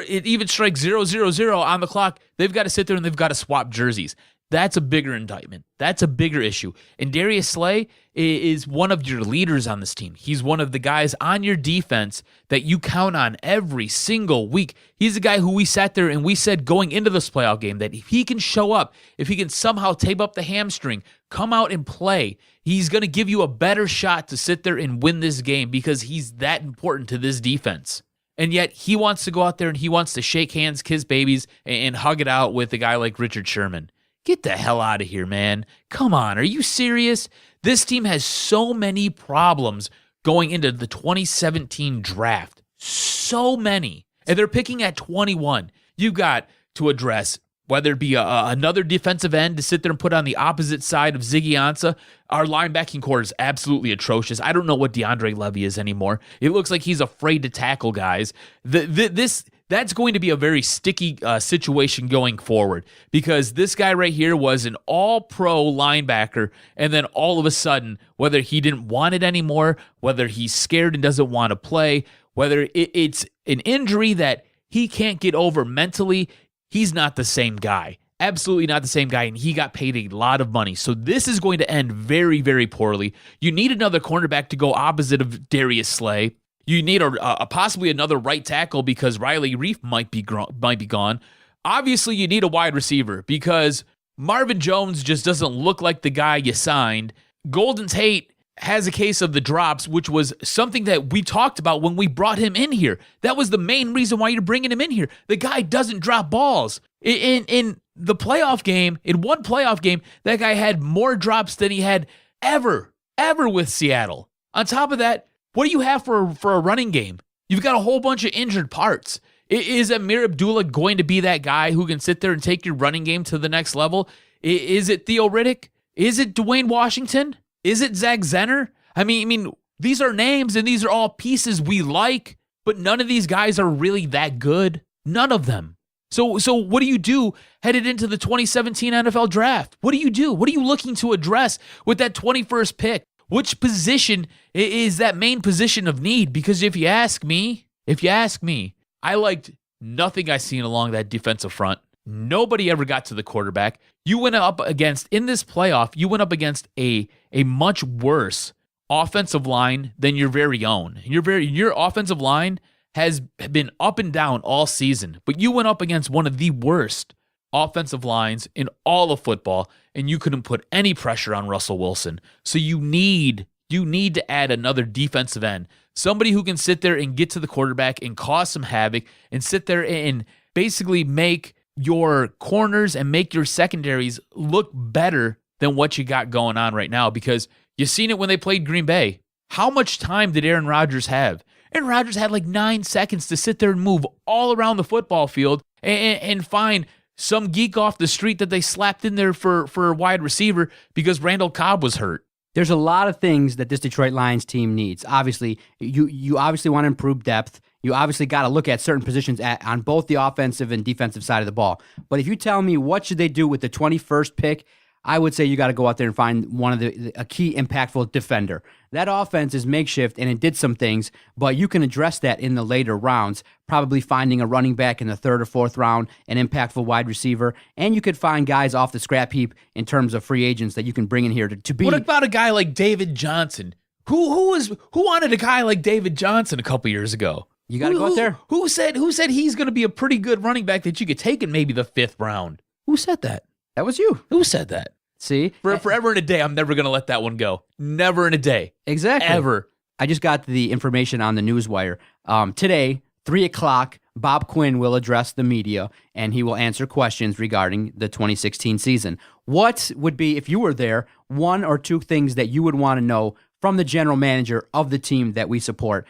it even strikes 0-0-0 on the clock, they've got to sit there and they've got to swap jerseys. That's a bigger indictment. That's a bigger issue. And Darius Slay is one of your leaders on this team. He's one of the guys on your defense that you count on every single week. He's the guy who we sat there and we said going into this playoff game that if he can show up, if he can somehow tape up the hamstring, come out and play, he's going to give you a better shot to sit there and win this game because he's that important to this defense. And yet he wants to go out there and he wants to shake hands, kiss babies, and hug it out with a guy like Richard Sherman. Get the hell out of here, man. Come on, are you serious? This team has so many problems going into the 2017 draft. So many. And they're picking at 21. You've got to address whether it be another defensive end to sit there and put on the opposite side of Ziggy Ansah. Our linebacking core is absolutely atrocious. I don't know what DeAndre Levy is anymore. It looks like he's afraid to tackle guys. That's going to be a very sticky situation going forward because this guy right here was an all-pro linebacker, and then all of a sudden, whether he didn't want it anymore, whether he's scared and doesn't want to play, whether it's an injury that he can't get over mentally, he's not the same guy. Absolutely not the same guy, and he got paid a lot of money. So this is going to end very, very poorly. You need another cornerback to go opposite of Darius Slay. You need possibly another right tackle because Riley Reif might be gone. Obviously, you need a wide receiver because Marvin Jones just doesn't look like the guy you signed. Golden Tate has a case of the drops, which was something that we talked about when we brought him in here. That was the main reason why you're bringing him in here. The guy doesn't drop balls. In the playoff game, in one playoff game, that guy had more drops than he had ever with Seattle. On top of that, what do you have for a running game? You've got a whole bunch of injured parts. Is Amir Abdullah going to be that guy who can sit there and take your running game to the next level? Is it Theo Riddick? Is it Dwayne Washington? Is it Zach Zenner? I mean, these are names and these are all pieces we like, but none of these guys are really that good. None of them. So what do you do headed into the 2017 NFL draft? What do you do? What are you looking to address with that 21st pick? Which position is that main position of need? Because if you ask me, I liked nothing I seen along that defensive front. Nobody ever got to the quarterback. You went up against, in this playoff, you went up against a much worse offensive line than your very own. Your offensive line has been up and down all season, but you went up against one of the worst offensive lines in all of football, and you couldn't put any pressure on Russell Wilson. So you need to add another defensive end, somebody who can sit there and get to the quarterback and cause some havoc and sit there and basically make your corners and make your secondaries look better than what you got going on right now, because you've seen it when they played Green Bay. How much time did Aaron Rodgers have? Aaron Rodgers had like 9 seconds to sit there and move all around the football field and find some geek off the street that they slapped in there for a wide receiver because Randall Cobb was hurt. There's a lot of things that this Detroit Lions team needs. Obviously, you obviously want to improve depth. You obviously got to look at certain positions on both the offensive and defensive side of the ball. But if you tell me what should they do with the 21st pick, I would say you got to go out there and find one of a key impactful defender. That offense is makeshift, and it did some things, but you can address that in the later rounds, probably finding a running back in the 3rd or 4th round, an impactful wide receiver, and you could find guys off the scrap heap in terms of free agents that you can bring in here to be. What about a guy like David Johnson? Who wanted a guy like David Johnson a couple years ago? You got to go out there. Who said he's going to be a pretty good running back that you could take in maybe the 5th round? Who said that? That was you. Who said that? See? Forever and a day, I'm never going to let that one go. Never in a day. Exactly. Ever. I just got the information on the newswire. Today, 3 o'clock, Bob Quinn will address the media, and he will answer questions regarding the 2016 season. What would be, if you were there, 1 or 2 things that you would want to know from the general manager of the team that we support?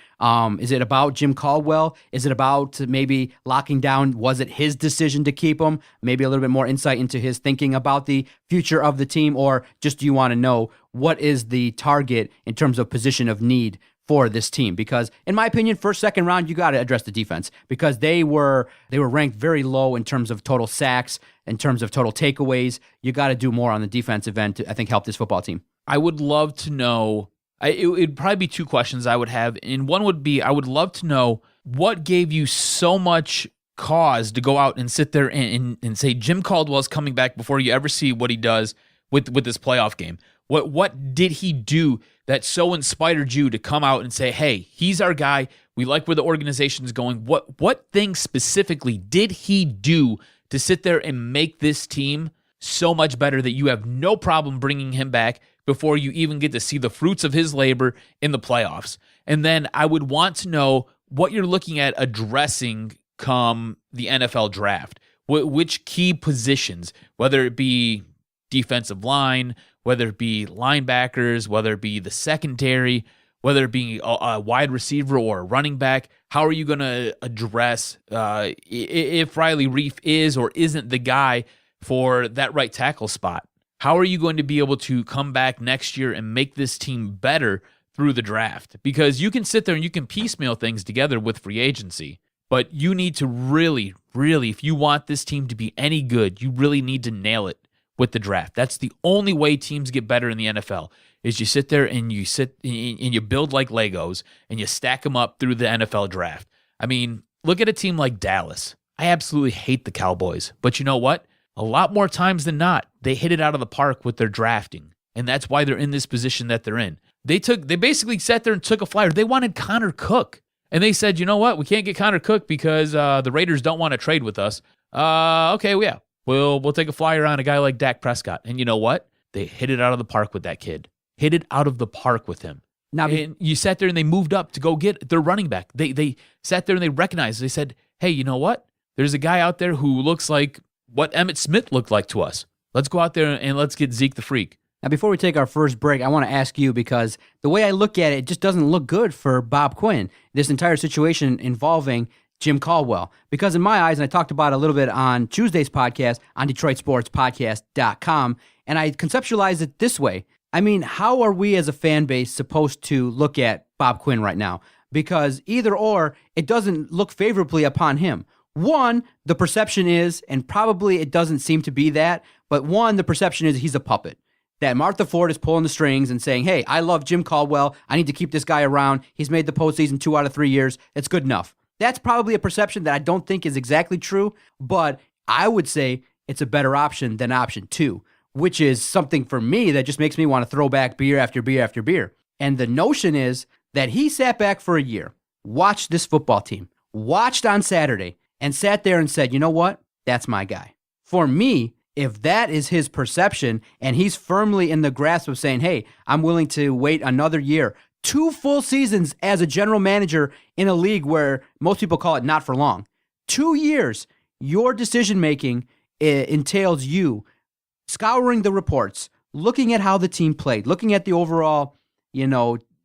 Is it about Jim Caldwell? Is it about maybe locking down, was it his decision to keep him? Maybe a little bit more insight into his thinking about the future of the team, or just do you want to know what is the target in terms of position of need for this team? Because in my opinion, 1st, 2nd round, you got to address the defense, because they were ranked very low in terms of total sacks, in terms of total takeaways. You got to do more on the defensive end to, I think, help this football team. I would love to know. It'd probably be 2 questions I would have. And one would be, I would love to know what gave you so much cause to go out and sit there and say Jim Caldwell's coming back before you ever see what he does with this playoff game. What did he do that so inspired you to come out and say, hey, he's our guy. We like where the organization's going. What thing specifically did he do to sit there and make this team so much better that you have no problem bringing him back before you even get to see the fruits of his labor in the playoffs? And then I would want to know what you're looking at addressing come the NFL draft. Which key positions, whether it be defensive line, whether it be linebackers, whether it be the secondary, whether it be a wide receiver or a running back, how are you going to address if Riley Reif is or isn't the guy for that right tackle spot? How are you going to be able to come back next year and make this team better through the draft? Because you can sit there and you can piecemeal things together with free agency, but you need to really, if you want this team to be any good, you really need to nail it with the draft. That's the only way teams get better in the NFL, is you sit there and you build like Legos and you stack them up through the NFL draft. I mean, look at a team like Dallas. I absolutely hate the Cowboys, but you know what? A lot more times than not, they hit it out of the park with their drafting, and that's why they're in this position that they're in. They basically sat there and took a flyer. They wanted Connor Cook, and they said, you know what? We can't get Connor Cook because the Raiders don't want to trade with us. Okay, well, yeah, we'll take a flyer on a guy like Dak Prescott, and you know what? They hit it out of the park with that kid. hit it out of the park with him. Now, And you sat there and they moved up to go get their running back. They sat there and they recognized, they said, hey, you know what? There's a guy out there who looks like what Emmitt Smith looked like to us. Let's go out there and let's get Zeke the Freak. Now, before we take our first break, I want to ask you, because the way I look at it, it just doesn't look good for Bob Quinn, this entire situation involving Jim Caldwell. Because in my eyes, and I talked about it a little bit on Tuesday's podcast on DetroitSportsPodcast.com, and I conceptualized it this way. I mean, how are we as a fan base supposed to look at Bob Quinn right now? Because either or, it doesn't look favorably upon him. One, the perception is, and probably it doesn't seem to be that, but one, the perception is he's a puppet. That Martha Ford is pulling the strings and saying, hey, I love Jim Caldwell. I need to keep this guy around. He's made the postseason 2 out of 3 years. It's good enough. That's probably a perception that I don't think is exactly true, but I would say it's a better option than option 2, which is something for me that just makes me want to throw back beer after beer after beer. And the notion is that he sat back for a year, watched this football team, watched on Saturday, and sat there and said, you know what? That's my guy. For me, if that is his perception and he's firmly in the grasp of saying, hey, I'm willing to wait another year, 2 full seasons as a general manager in a league where most people call it not for long, 2 years, your decision-making entails you scouring the reports, looking at how the team played, looking at the overall,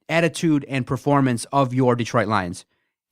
attitude and performance of your Detroit Lions,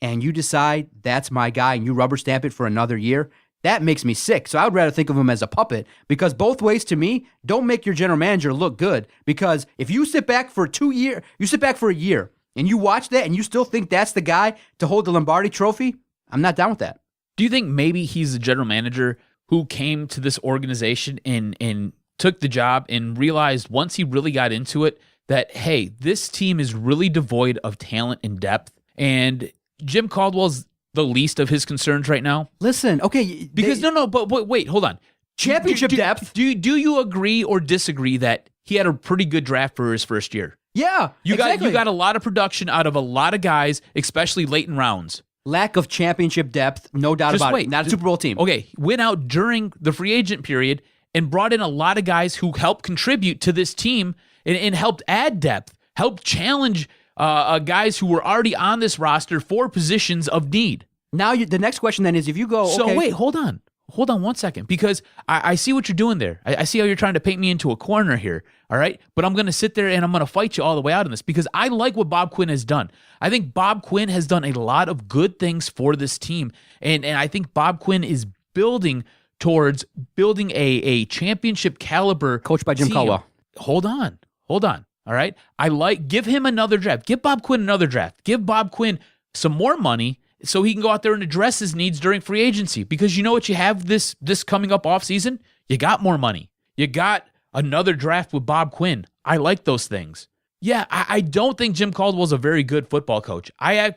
and you decide that's my guy and you rubber stamp it for another year. That makes me sick. So I would rather think of him as a puppet, because both ways to me don't make your general manager look good. Because if you sit back for a year and you watch that and you still think that's the guy to hold the Lombardi trophy, I'm not down with that. Do you think maybe he's the general manager who came to this organization and took the job and realized once he really got into it that, hey, this team is really devoid of talent and depth, and Jim Caldwell's the least of his concerns right now? Listen, okay. Because but wait, hold on. Championship depth. Do you agree or disagree that he had a pretty good draft for his first year? Yeah, you got a lot of production out of a lot of guys, especially late in rounds. Lack of championship depth, no doubt about it. Not a Super Bowl team. Okay, went out during the free agent period and brought in a lot of guys who helped contribute to this team and helped add depth, helped challenge guys who were already on this roster for positions of need. Now, the next question then is, if you go, So wait, hold on 1 second, because I see what you're doing there. I see how you're trying to paint me into a corner here, all right? But I'm going to sit there and I'm going to fight you all the way out on this, because I like what Bob Quinn has done. I think Bob Quinn has done a lot of good things for this team, and I think Bob Quinn is building towards building a championship caliber coached by Jim team. Caldwell. Hold on, all right? Give him another draft. Give Bob Quinn another draft. Give Bob Quinn some more money so he can go out there and address his needs during free agency. Because you know what you have this coming up offseason? You got more money. You got another draft with Bob Quinn. I like those things. Yeah, I don't think Jim Caldwell's a very good football coach. I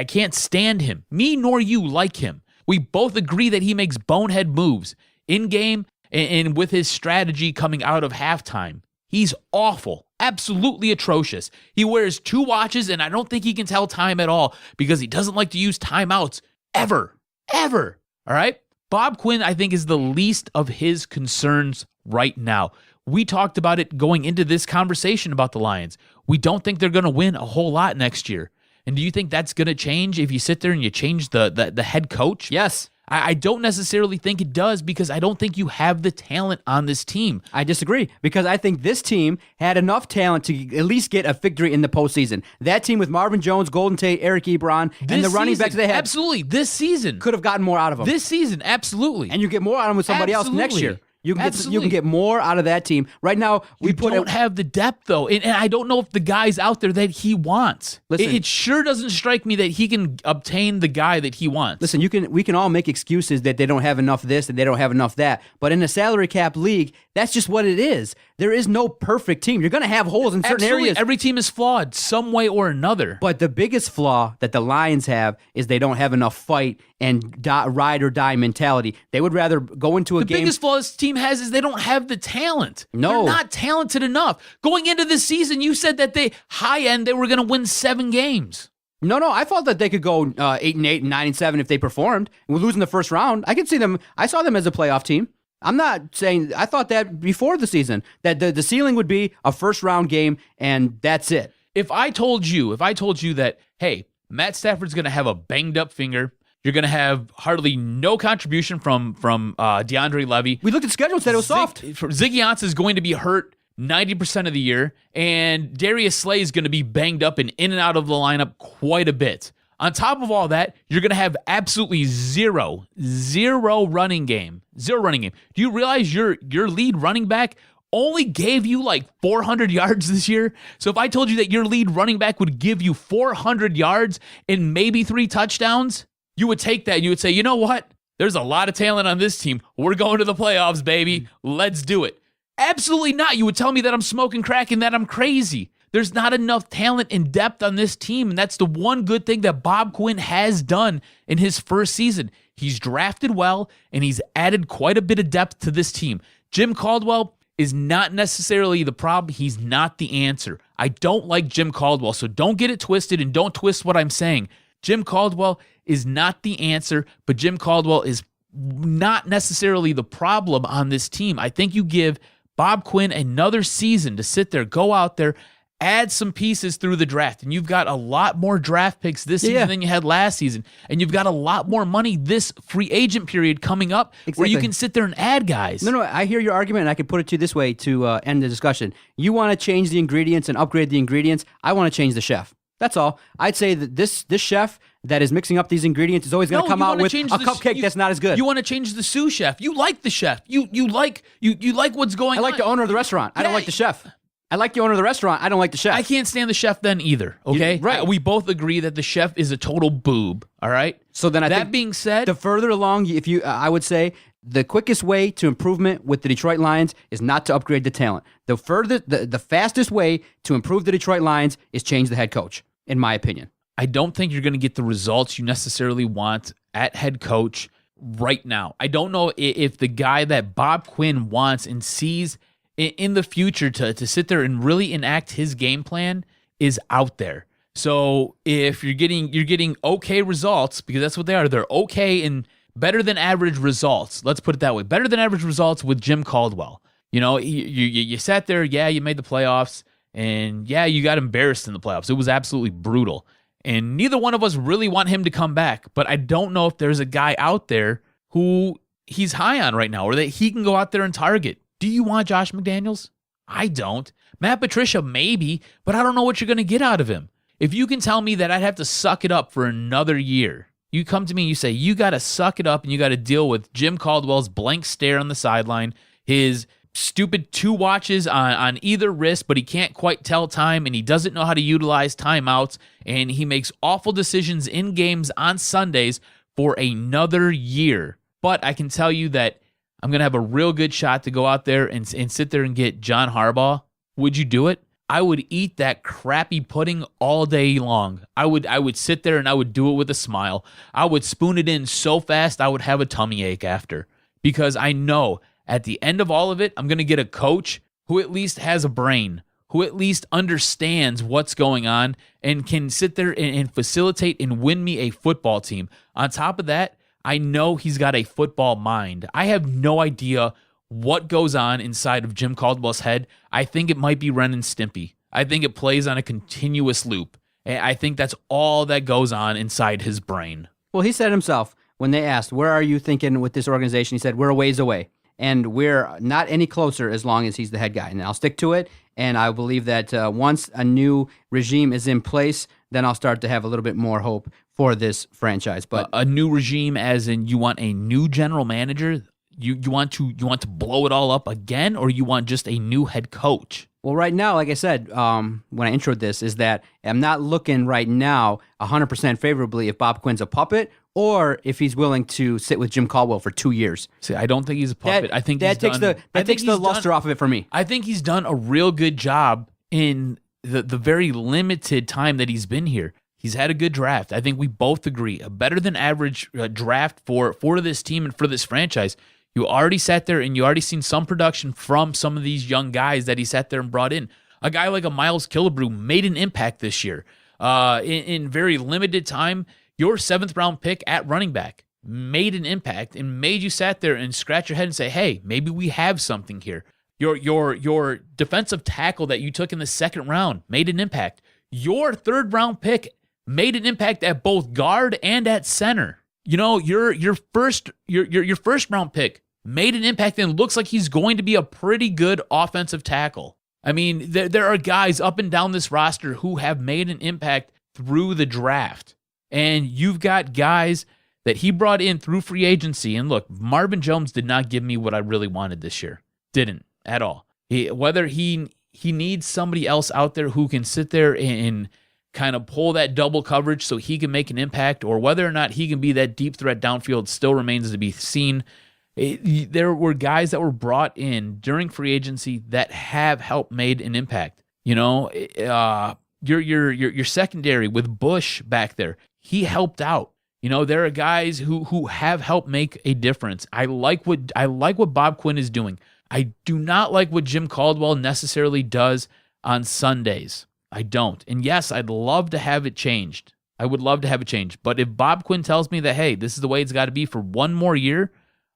can't stand him. Me nor you like him. We both agree that he makes bonehead moves in game and with his strategy coming out of halftime. He's awful. Absolutely atrocious. He wears 2 watches, and I don't think he can tell time at all because he doesn't like to use timeouts ever. All right? Bob Quinn, I think, is the least of his concerns right now. We talked about it going into this conversation about the Lions. We don't think they're going to win a whole lot next year. And do you think that's going to change if you sit there and you change the head coach? Yes. I don't necessarily think it does, because I don't think you have the talent on this team. I disagree, because I think this team had enough talent to at least get a victory in the postseason. That team with Marvin Jones, Golden Tate, Eric Ebron, and the running backs they had. Absolutely. This season. Could have gotten more out of them. This season, absolutely. And you get more out of them with somebody else next year. You can get more out of that team. Right now, we don't have the depth, though. And I don't know if the guy's out there that he wants. Listen, it sure doesn't strike me that he can obtain the guy that he wants. Listen, we can all make excuses that they don't have enough this and they don't have enough that. But in a salary cap league, that's just what it is. There is no perfect team. You're going to have holes in certain areas. Every team is flawed some way or another. But the biggest flaw that the Lions have is they don't have enough fight and ride or die mentality. They would rather go into a game. The biggest flaw this team has is they don't have the talent. No. They're not talented enough. Going into this season, you said that they were going to win 7 games. No, I thought that they could go 8-8 and 9-7 if they performed. We're losing the first round. I could see them. I saw them as a playoff team. I'm not saying, I thought that before the season, that the ceiling would be a first-round game, and that's it. If I told you that, hey, Matt Stafford's going to have a banged-up finger, you're going to have hardly no contribution from DeAndre Levy. We looked at the schedule and said it was soft. Ziggy Ansah is going to be hurt 90% of the year, and Darius Slay is going to be banged up and in and out of the lineup quite a bit. On top of all that, you're going to have absolutely zero running game. Zero running game. Do you realize your lead running back only gave you like 400 yards this year? So if I told you that your lead running back would give you 400 yards and maybe 3 touchdowns, you would take that and you would say, you know what? There's a lot of talent on this team. We're going to the playoffs, baby. Let's do it. Absolutely not. You would tell me that I'm smoking crack and that I'm crazy. There's not enough talent and depth on this team, and that's the one good thing that Bob Quinn has done in his first season. He's drafted well, and he's added quite a bit of depth to this team. Jim Caldwell is not necessarily the problem. He's not the answer. I don't like Jim Caldwell, so don't get it twisted and don't twist what I'm saying. Jim Caldwell is not the answer, but Jim Caldwell is not necessarily the problem on this team. I think you give Bob Quinn another season to sit there, go out there, add some pieces through the draft, and you've got a lot more draft picks this season than you had last season, and you've got a lot more money this free agent period coming up where you can sit there and add guys. No, I hear your argument, and I could put it to you this way to end the discussion. You want to change the ingredients and upgrade the ingredients. I want to change the chef. That's all. I'd say that this chef that is mixing up these ingredients is always going to come out with a cupcake that's not as good. You want to change the sous chef. You like the chef. You like what's going on. I like the owner of the restaurant. I don't like the chef. I like the owner of the restaurant. I don't like the chef. I can't stand the chef then either, okay? Right. We both agree that the chef is a total boob, all right? So then that being said, the further along, I would say the quickest way to improvement with the Detroit Lions is not to upgrade the talent. The fastest way to improve the Detroit Lions is change the head coach, in my opinion. I don't think you're going to get the results you necessarily want at head coach right now. I don't know if the guy that Bob Quinn wants and sees in the future to sit there and really enact his game plan is out there. So if you're getting okay results, because that's what they are, they're okay and better than average results. Let's put it that way. Better than average results with Jim Caldwell. You know, you sat there, you made the playoffs, and you got embarrassed in the playoffs. It was absolutely brutal. And neither one of us really want him to come back, but I don't know if there's a guy out there who he's high on right now or that he can go out there and target. Do you want Josh McDaniels? I don't. Matt Patricia, maybe, but I don't know what you're going to get out of him. If you can tell me that I'd have to suck it up for another year, you come to me and you say, you got to suck it up and you got to deal with Jim Caldwell's blank stare on the sideline, his stupid 2 watches on either wrist, but he can't quite tell time and he doesn't know how to utilize timeouts, and he makes awful decisions in games on Sundays for another year. But I can tell you that I'm going to have a real good shot to go out there and sit there and get John Harbaugh. Would you do it? I would eat that crappy pudding all day long. I would sit there and I would do it with a smile. I would spoon it in so fast I would have a tummy ache after, because I know at the end of all of it, I'm going to get a coach who at least has a brain, who at least understands what's going on and can sit there and facilitate and win me a football team. On top of that, I know he's got a football mind. I have no idea what goes on inside of Jim Caldwell's head. I think it might be Ren and Stimpy. I think it plays on a continuous loop. And I think that's all that goes on inside his brain. Well, he said himself, when they asked, where are you thinking with this organization? He said, we're a ways away. And we're not any closer as long as he's the head guy. And I'll stick to it. And I believe that once a new regime is in place, then I'll start to have a little bit more hope for this franchise. But a new regime, as in you want a new general manager? You want to blow it all up again, or you want just a new head coach? Well, right now, like I said, when I introed this, is that I'm not looking right now 100% favorably if Bob Quinn's a puppet or if he's willing to sit with Jim Caldwell for 2 years. See, I don't think he's a puppet. I think that takes the luster off of it for me. I think he's done a real good job in the very limited time that he's been here. He's had a good draft. I think we both agree. A better than average draft for this team and for this franchise. You already sat there and you already seen some production from some of these young guys that he sat there and brought in. A guy like a Miles Killebrew made an impact this year. In very limited time, your 7th round pick at running back made an impact and made you sat there and scratch your head and say, hey, maybe we have something here. Your defensive tackle that you took in the second round made an impact. Your third round pick made an impact at both guard and at center. You know, your first round pick made an impact and looks like he's going to be a pretty good offensive tackle. I mean, there are guys up and down this roster who have made an impact through the draft. And you've got guys that he brought in through free agency. And look, Marvin Jones did not give me what I really wanted this year. Didn't at all. Whether he needs somebody else out there who can sit there and kind of pull that double coverage so he can make an impact, or whether or not he can be that deep threat downfield still remains to be seen. There were guys that were brought in during free agency that have helped made an impact. You know, your secondary with Bush back there, he helped out. You know, there are guys who have helped make a difference. I like what Bob Quinn is doing. I do not like what Jim Caldwell necessarily does on Sundays. I don't. And yes, I'd love to have it changed. I would love to have it changed. But if Bob Quinn tells me that, hey, this is the way it's got to be for one more year,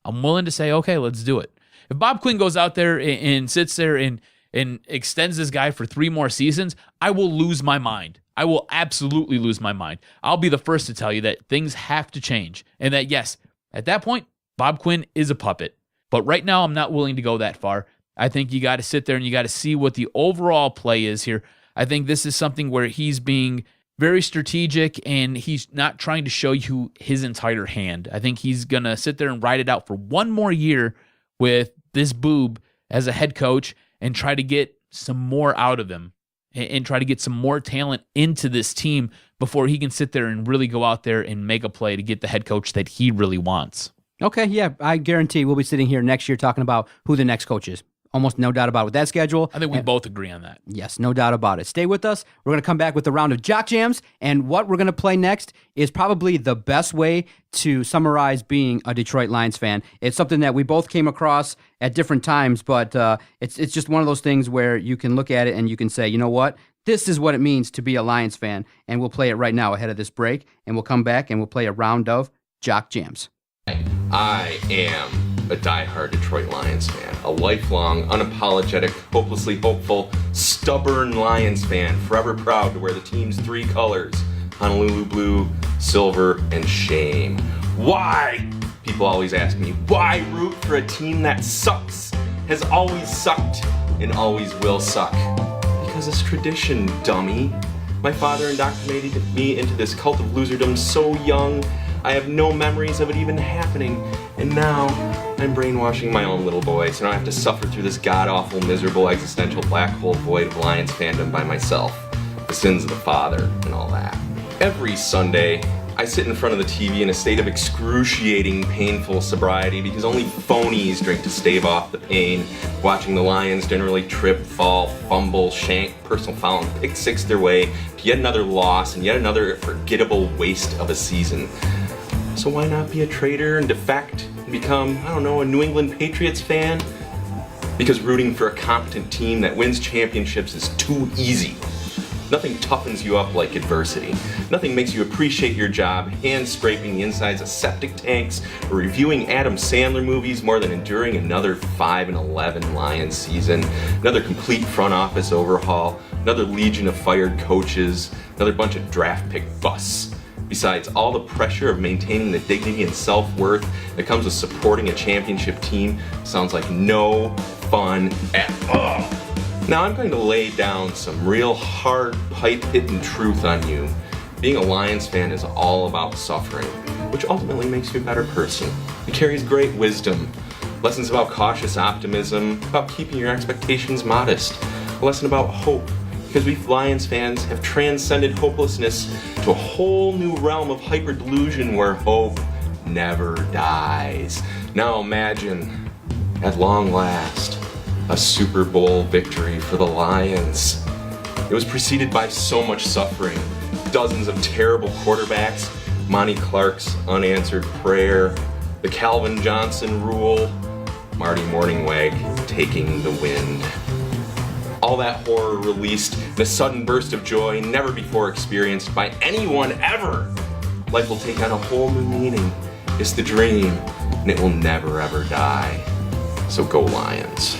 I'm willing to say, okay, let's do it. If Bob Quinn goes out there and sits there and extends this guy for 3 more seasons, I will lose my mind. I will absolutely lose my mind. I'll be the first to tell you that things have to change. And that, yes, at that point, Bob Quinn is a puppet. But right now, I'm not willing to go that far. I think you got to sit there and you got to see what the overall play is here. I think this is something where he's being very strategic and he's not trying to show you his entire hand. I think he's going to sit there and ride it out for one more year with this boob as a head coach and try to get some more out of him and try to get some more talent into this team before he can sit there and really go out there and make a play to get the head coach that he really wants. Okay, yeah, I guarantee we'll be sitting here next year talking about who the next coach is. Almost no doubt about it with that schedule. I think we both agree on that. Yes, no doubt about it. Stay with us. We're going to come back with a round of Jock Jams, and what we're going to play next is probably the best way to summarize being a Detroit Lions fan. It's something that we both came across at different times, but it's just one of those things where you can look at it and you can say, you know what? This is what it means to be a Lions fan, and we'll play it right now ahead of this break, and we'll come back and we'll play a round of Jock Jams. I am a diehard Detroit Lions fan, a lifelong, unapologetic, hopelessly hopeful, stubborn Lions fan, forever proud to wear the team's 3 colors, Honolulu blue, silver, and shame. Why? People always ask me, why root for a team that sucks, has always sucked, and always will suck? Because it's tradition, dummy. My father indoctrinated me into this cult of loserdom so young, I have no memories of it even happening, and now I'm brainwashing my own little boy, so I don't have to suffer through this god-awful, miserable, existential black hole void of Lions fandom by myself. The sins of the father and all that. Every Sunday, I sit in front of the TV in a state of excruciating, painful sobriety because only phonies drink to stave off the pain, watching the Lions generally trip, fall, fumble, shank, personal foul, and pick six their way to yet another loss and yet another forgettable waste of a season. So why not be a traitor and defect and become, a New England Patriots fan? Because rooting for a competent team that wins championships is too easy. Nothing toughens you up like adversity. Nothing makes you appreciate your job hand-scraping the insides of septic tanks or reviewing Adam Sandler movies more than enduring another 5-11 Lions season, another complete front office overhaul, another legion of fired coaches, another bunch of draft pick busts. Besides all the pressure of maintaining the dignity and self-worth that comes with supporting a championship team, sounds like no fun at all. Now I'm going to lay down some real hard pipe-hitting truth on you. Being a Lions fan is all about suffering, which ultimately makes you a better person. It carries great wisdom. Lessons about cautious optimism, about keeping your expectations modest. A lesson about hope, because we Lions fans have transcended hopelessness to a whole new realm of hyper-delusion where hope never dies. Now imagine, at long last, a Super Bowl victory for the Lions. It was preceded by so much suffering, dozens of terrible quarterbacks, Monty Clark's unanswered prayer, the Calvin Johnson rule, Marty Morningweg taking the wind. All that horror released in a sudden burst of joy never before experienced by anyone ever. Life will take on a whole new meaning, is the dream, and it will never ever die. So go Lions.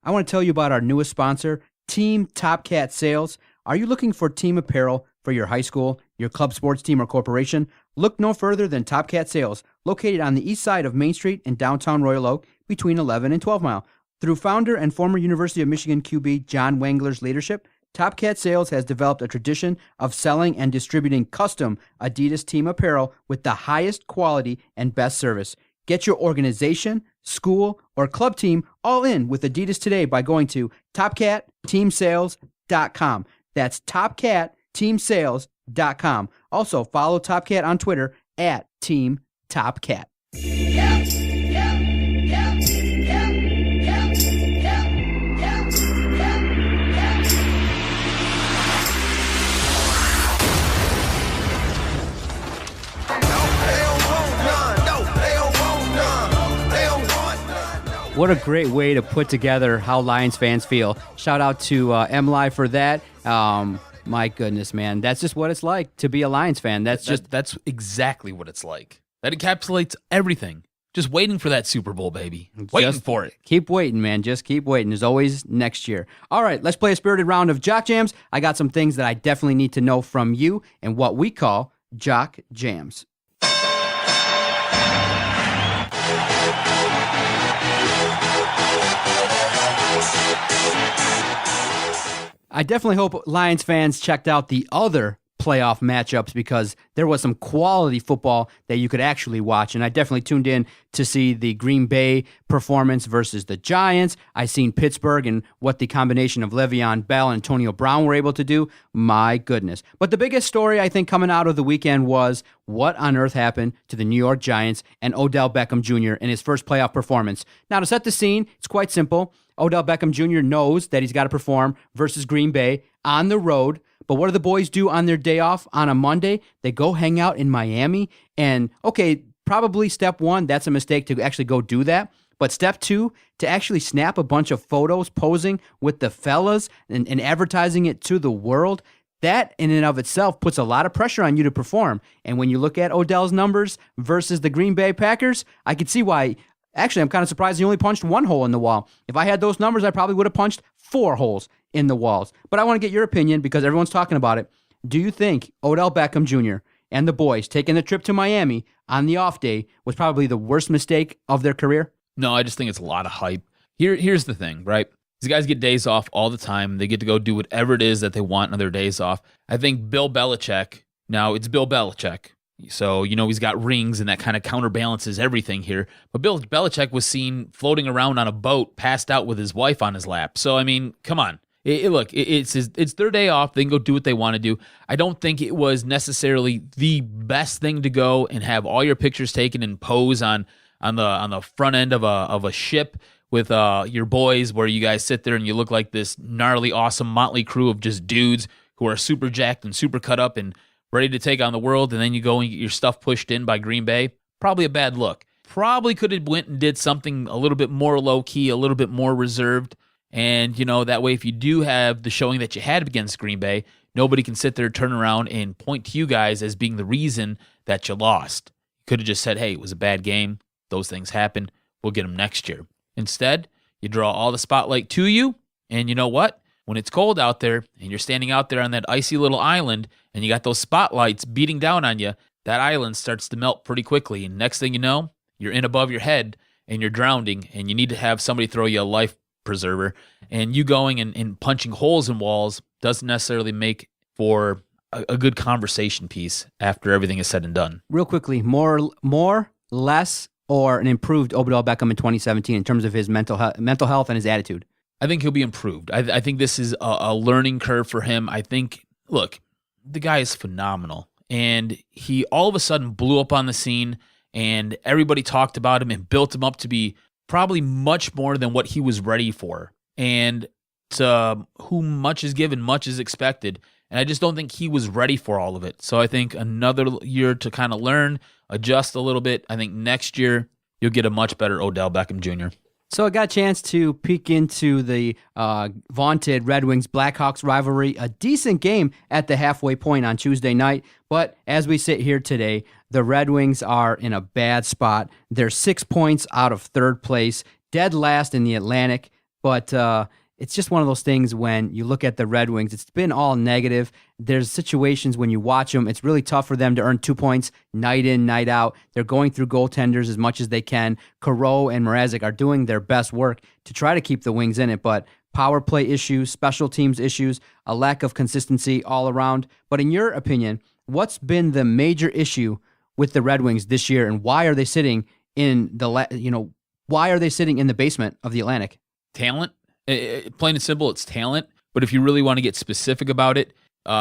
I want to tell you about our newest sponsor, Team Top Cat Sales. Are you looking for team apparel for your high school, your club sports team, or corporation? Look no further than Top Cat Sales, located on the east side of Main Street in downtown Royal Oak, between 11 and 12 Mile. Through founder and former University of Michigan QB John Wangler's leadership, Top Cat Sales has developed a tradition of selling and distributing custom Adidas team apparel with the highest quality and best service. Get your organization, school, or club team all in with Adidas today by going to TopCatTeamSales.com. That's TopCatTeamSales.com. Also, follow Top Cat on Twitter at Team Top Cat. What a great way to put together how Lions fans feel. Shout out to M-Live for that. My goodness, man. That's just what it's like to be a Lions fan. That's exactly what it's like. That encapsulates everything. Just waiting for that Super Bowl, baby. Waiting for it. Keep waiting, man. Just keep waiting. There's always next year. All right, let's play a spirited round of Jock Jams. I got some things that I definitely need to know from you and what we call Jock Jams. I definitely hope Lions fans checked out the other playoff matchups because there was some quality football that you could actually watch, and I definitely tuned in to see the Green Bay performance versus the Giants. I seen Pittsburgh and what the combination of Le'Veon Bell and Antonio Brown were able to do. My goodness. But the biggest story, I think, coming out of the weekend was what on earth happened to the New York Giants and Odell Beckham Jr. in his first playoff performance. Now, to set the scene, it's quite simple. Odell Beckham Jr. knows that he's got to perform versus Green Bay on the road. But what do the boys do on their day off on a Monday? They go hang out in Miami. And, okay, probably step one, that's a mistake to actually go do that. But step two, to actually snap a bunch of photos posing with the fellas and advertising it to the world, that in and of itself puts a lot of pressure on you to perform. And when you look at Odell's numbers versus the Green Bay Packers, I could see why. Actually, I'm kind of surprised he only punched one hole in the wall. If I had those numbers, I probably would have punched 4 holes in the walls. But I want to get your opinion because everyone's talking about it. Do you think Odell Beckham Jr. and the boys taking the trip to Miami on the off day was probably the worst mistake of their career? No, I just think it's a lot of hype. Here's the thing, right? These guys get days off all the time. They get to go do whatever it is that they want on their days off. I think Bill Belichick, now it's Bill Belichick. So, he's got rings and that kind of counterbalances everything here. But Bill Belichick was seen floating around on a boat, passed out with his wife on his lap. So, I mean, come on. It's their day off. They can go do what they want to do. I don't think it was necessarily the best thing to go and have all your pictures taken and pose on the front end of a ship with your boys, where you guys sit there and you look like this gnarly, awesome motley crew of just dudes who are super jacked and super cut up and ready to take on the world, and then you go and get your stuff pushed in by Green Bay. Probably a bad look. Probably could have went and did something a little bit more low-key, a little bit more reserved, and, that way if you do have the showing that you had against Green Bay, nobody can sit there, turn around, and point to you guys as being the reason that you lost. You could have just said, hey, it was a bad game. Those things happen. We'll get them next year. Instead, you draw all the spotlight to you, and you know what? When it's cold out there and you're standing out there on that icy little island and you got those spotlights beating down on you, that island starts to melt pretty quickly. And next thing you know, you're in above your head and you're drowning and you need to have somebody throw you a life preserver. And you going and punching holes in walls doesn't necessarily make for a good conversation piece after everything is said and done. Real quickly, more, less, or an improved Odell Beckham in 2017 in terms of his mental health and his attitude? I think he'll be improved. I think this is a learning curve for him. I think, look, the guy is phenomenal. And he all of a sudden blew up on the scene, and everybody talked about him and built him up to be probably much more than what he was ready for. And to whom much is given, much is expected. And I just don't think he was ready for all of it. So I think another year to kind of learn, adjust a little bit. I think next year you'll get a much better Odell Beckham Jr. So I got a chance to peek into the vaunted Red Wings-Blackhawks rivalry, a decent game at the halfway point on Tuesday night. But as we sit here today, the Red Wings are in a bad spot. They're 6 points out of third place, dead last in the Atlantic. But it's just one of those things when you look at the Red Wings, it's been all negative. There's situations when you watch them, it's really tough for them to earn 2 points night in, night out. They're going through goaltenders as much as they can. Karo and Mrazek are doing their best work to try to keep the Wings in it, but power play issues, special teams issues, a lack of consistency all around. But in your opinion, what's been the major issue with the Red Wings this year, and why are they sitting in why are they sitting in the basement of the Atlantic? Talent. Plain and simple, it's talent. But if you really want to get specific about it,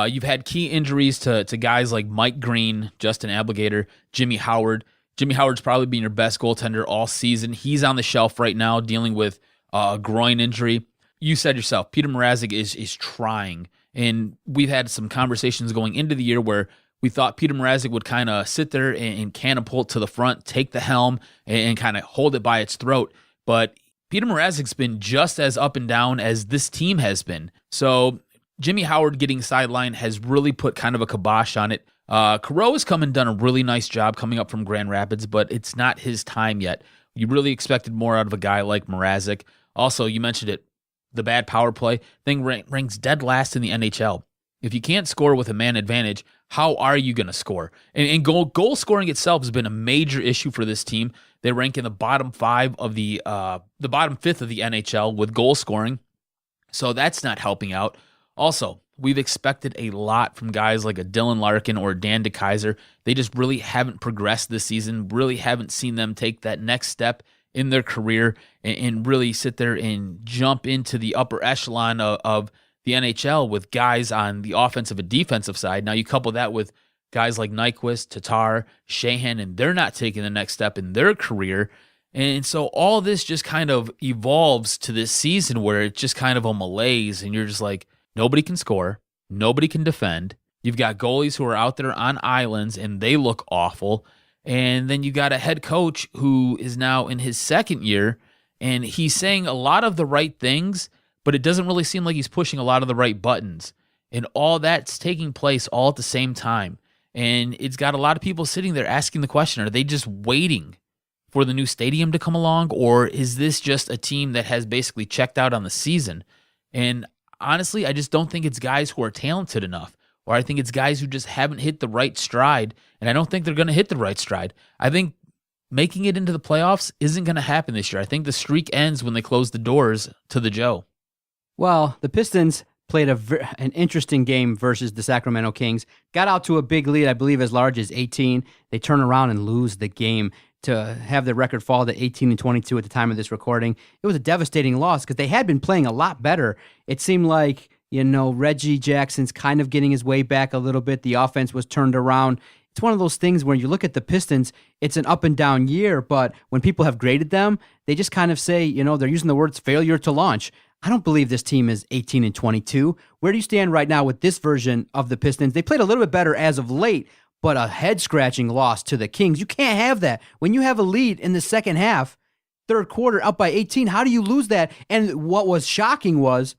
you've had key injuries to guys like Mike Green, Justin Ablegator, Jimmy Howard. Jimmy Howard's probably been your best goaltender all season. He's on the shelf right now dealing with a groin injury. You said yourself, Peter Mrazek is trying. And we've had some conversations going into the year where we thought Peter Mrazek would kind of sit there and catapult to the front, take the helm, and kind of hold it by its throat. But Peter Mrazek's been just as up and down as this team has been. So Jimmy Howard getting sidelined has really put kind of a kibosh on it. Karo has come and done a really nice job coming up from Grand Rapids, but it's not his time yet. You really expected more out of a guy like Mrazek. Also, you mentioned it, the bad power play thing ranks dead last in the NHL. If you can't score with a man advantage, how are you going to score? And goal scoring itself has been a major issue for this team. They rank in the bottom bottom fifth of the NHL with goal scoring. So that's not helping out. Also, we've expected a lot from guys like a Dylan Larkin or Dan DeKaiser. They just really haven't progressed this season, really haven't seen them take that next step in their career and really sit there and jump into the upper echelon of the NHL with guys on the offensive and defensive side. Now you couple that with guys like Nyquist, Tatar, Sheahan, and they're not taking the next step in their career. And so all this just kind of evolves to this season where it's just kind of a malaise, and you're just like, nobody can score, nobody can defend. You've got goalies who are out there on islands, and they look awful. And then you got a head coach who is now in his second year, and he's saying a lot of the right things, but it doesn't really seem like he's pushing a lot of the right buttons. And all that's taking place all at the same time. And it's got a lot of people sitting there asking the question, are they just waiting for the new stadium to come along? Or is this just a team that has basically checked out on the season? And honestly, I just don't think it's guys who are talented enough. Or I think it's guys who just haven't hit the right stride. And I don't think they're going to hit the right stride. I think making it into the playoffs isn't going to happen this year. I think the streak ends when they close the doors to the Joe. Well, the Pistons played an interesting game versus the Sacramento Kings. Got out to a big lead, I believe as large as 18. They turn around and lose the game to have the record fall to 18-22 at the time of this recording. It was a devastating loss because they had been playing a lot better. It seemed like, Reggie Jackson's kind of getting his way back a little bit. The offense was turned around. It's one of those things where you look at the Pistons, it's an up and down year, but when people have graded them, they just kind of say, they're using the words failure to launch. I don't believe this team is 18-22. Where do you stand right now with this version of the Pistons? They played a little bit better as of late, but a head-scratching loss to the Kings. You can't have that. When you have a lead in the second half, third quarter, up by 18, how do you lose that? And what was shocking was,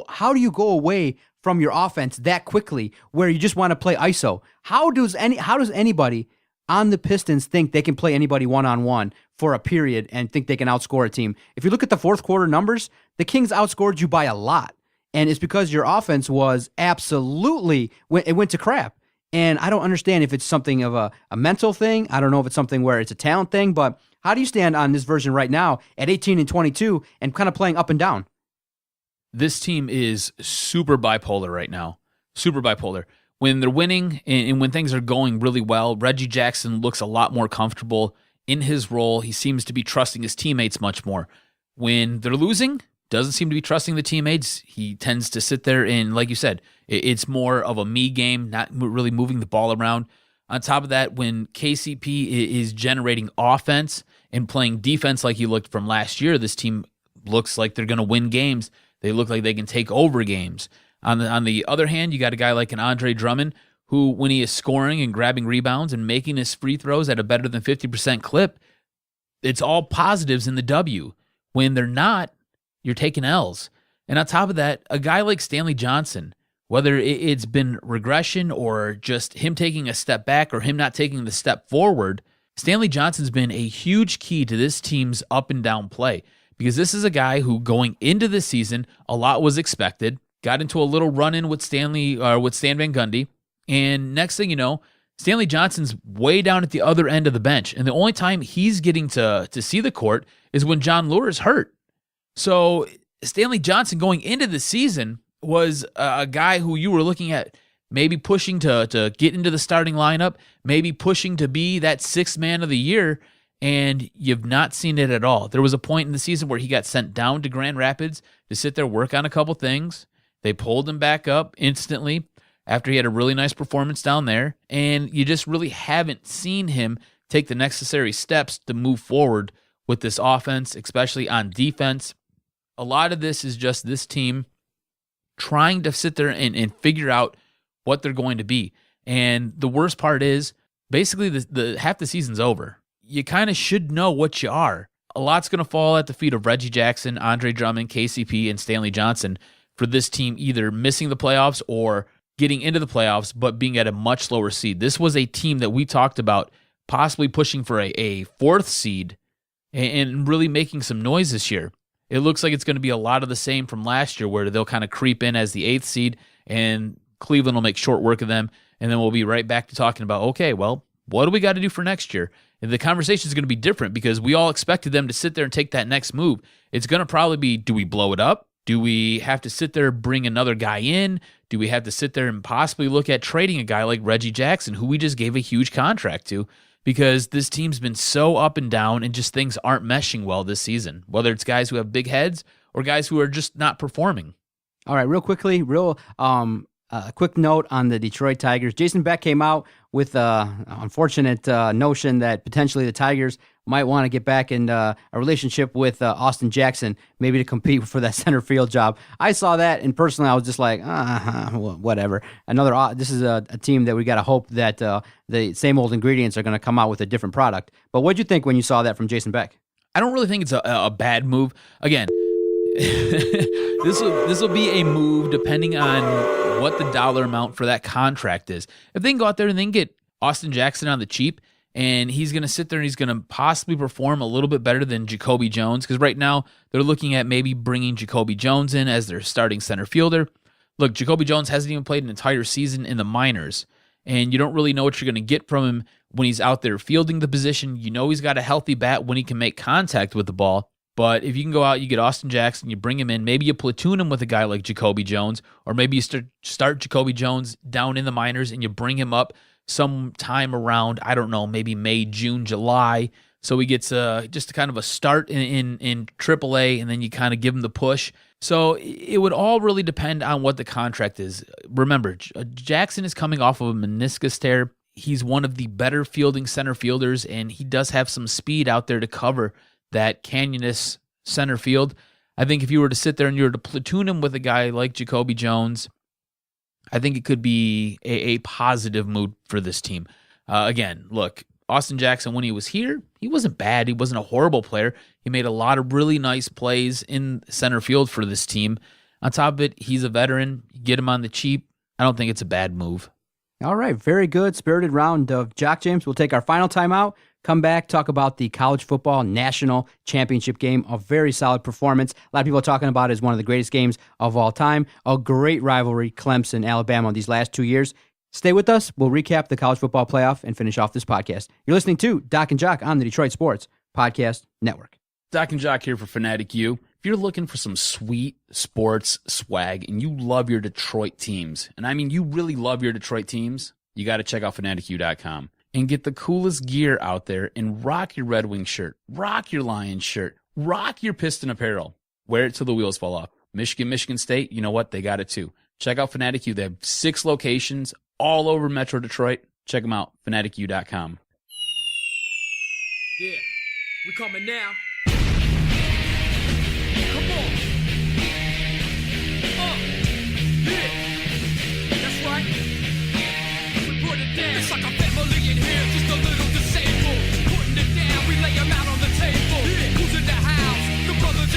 how do you go away from your offense that quickly where you just want to play ISO? How does anybody on the Pistons think they can play anybody one-on-one for a period and think they can outscore a team? If you look at the fourth quarter numbers, the Kings outscored you by a lot. And it's because your offense was absolutely, it went to crap. And I don't understand if it's something of a mental thing. I don't know if it's something where it's a talent thing, but how do you stand on this version right now at 18-22 and kind of playing up and down? This team is super bipolar right now. Super bipolar. When they're winning and when things are going really well, Reggie Jackson looks a lot more comfortable in his role. He seems to be trusting his teammates much more. When they're losing, doesn't seem to be trusting the teammates. He tends to sit there and, like you said, it's more of a me game, not really moving the ball around. On top of that, when KCP is generating offense and playing defense like he looked from last year, this team looks like they're going to win games. They look like they can take over games. On the other hand, you got a guy like an Andre Drummond who, when he is scoring and grabbing rebounds and making his free throws at a better than 50% clip, it's all positives in the W. When they're not, you're taking L's. And on top of that, a guy like Stanley Johnson, whether it's been regression or just him taking a step back or him not taking the step forward, Stanley Johnson's been a huge key to this team's up and down play, because this is a guy who, going into this season, a lot was expected, got into a little run-in with Stan Van Gundy, and next thing you know, Stanley Johnson's way down at the other end of the bench, and the only time he's getting to see the court is when John Lure's hurt. So Stanley Johnson going into the season was a guy who you were looking at maybe pushing to get into the starting lineup, maybe pushing to be that sixth man of the year, and you've not seen it at all. There was a point in the season where he got sent down to Grand Rapids to sit there, work on a couple things. They pulled him back up instantly after he had a really nice performance down there, and you just really haven't seen him take the necessary steps to move forward with this offense, especially on defense. A lot of this is just this team trying to sit there and figure out what they're going to be. And the worst part is, basically, the half the season's over. You kind of should know what you are. A lot's going to fall at the feet of Reggie Jackson, Andre Drummond, KCP, and Stanley Johnson for this team either missing the playoffs or getting into the playoffs, but being at a much lower seed. This was a team that we talked about possibly pushing for a fourth seed and really making some noise this year. It looks like it's going to be a lot of the same from last year, where they'll kind of creep in as the 8th seed, and Cleveland will make short work of them, and then we'll be right back to talking about, okay, well, what do we got to do for next year? And the conversation is going to be different because we all expected them to sit there and take that next move. It's going to probably be, do we blow it up? Do we have to sit there, bring another guy in? Do we have to sit there and possibly look at trading a guy like Reggie Jackson, who we just gave a huge contract to? Because this team's been so up and down and just things aren't meshing well this season, whether it's guys who have big heads or guys who are just not performing. All right, real quickly, quick note on the Detroit Tigers. Jason Beck came out with an unfortunate notion that potentially the Tigers might want to get back in a relationship with Austin Jackson, maybe to compete for that center field job. I saw that, and personally, I was just like, whatever. This is a team that we got to hope that the same old ingredients are going to come out with a different product. But what'd you think when you saw that from Jason Beck? I don't really think it's a bad move. Again, this will be a move depending on what the dollar amount for that contract is. If they can go out there and they can get Austin Jackson on the cheap, and he's going to sit there and he's going to possibly perform a little bit better than Jacoby Jones, because right now they're looking at maybe bringing Jacoby Jones in as their starting center fielder. Look, Jacoby Jones hasn't even played an entire season in the minors, and you don't really know what you're going to get from him when he's out there fielding the position. You know he's got a healthy bat when he can make contact with the ball. But if you can go out, you get Austin Jackson, you bring him in, maybe you platoon him with a guy like Jacoby Jones, or maybe you start Jacoby Jones down in the minors and you bring him up sometime around, I don't know, maybe May, June, July, so he gets just kind of a start in AAA, and then you kind of give him the push. So it would all really depend on what the contract is. Remember, Jackson is coming off of a meniscus tear. He's one of the better fielding center fielders, and he does have some speed out there to cover that canyonous center field. I think if you were to sit there and you were to platoon him with a guy like Jacoby Jones, I think it could be a positive mood for this team. Again, look, Austin Jackson, when he was here, he wasn't bad. He wasn't a horrible player. He made a lot of really nice plays in center field for this team. On top of it, he's a veteran. You get him on the cheap. I don't think it's a bad move. All right, very good. Spirited round of Jock Jams. We'll take our final timeout. Come back, talk about the college football national championship game. A very solid performance. A lot of people are talking about it as one of the greatest games of all time. A great rivalry, Clemson, Alabama, these last 2 years. Stay with us. We'll recap the college football playoff and finish off this podcast. You're listening to Doc and Jock on the Detroit Sports Podcast Network. Doc and Jock here for Fanatic U. If you're looking for some sweet sports swag and you love your Detroit teams, and I mean you really love your Detroit teams, you got to check out fanaticu.com. And get the coolest gear out there and rock your Red Wing shirt, rock your Lions shirt, rock your Piston apparel. Wear it till the wheels fall off. Michigan State, you know what? They got it too. Check out Fanatic U. They have 6 locations all over Metro Detroit. Check them out, fanaticu.com. Yeah, we coming now. Come on. Yeah, that's right. We put it down. It's like a family in here, just a little disabled. Putting it down, we lay them out on the table. Yeah. Who's in the house? The brothers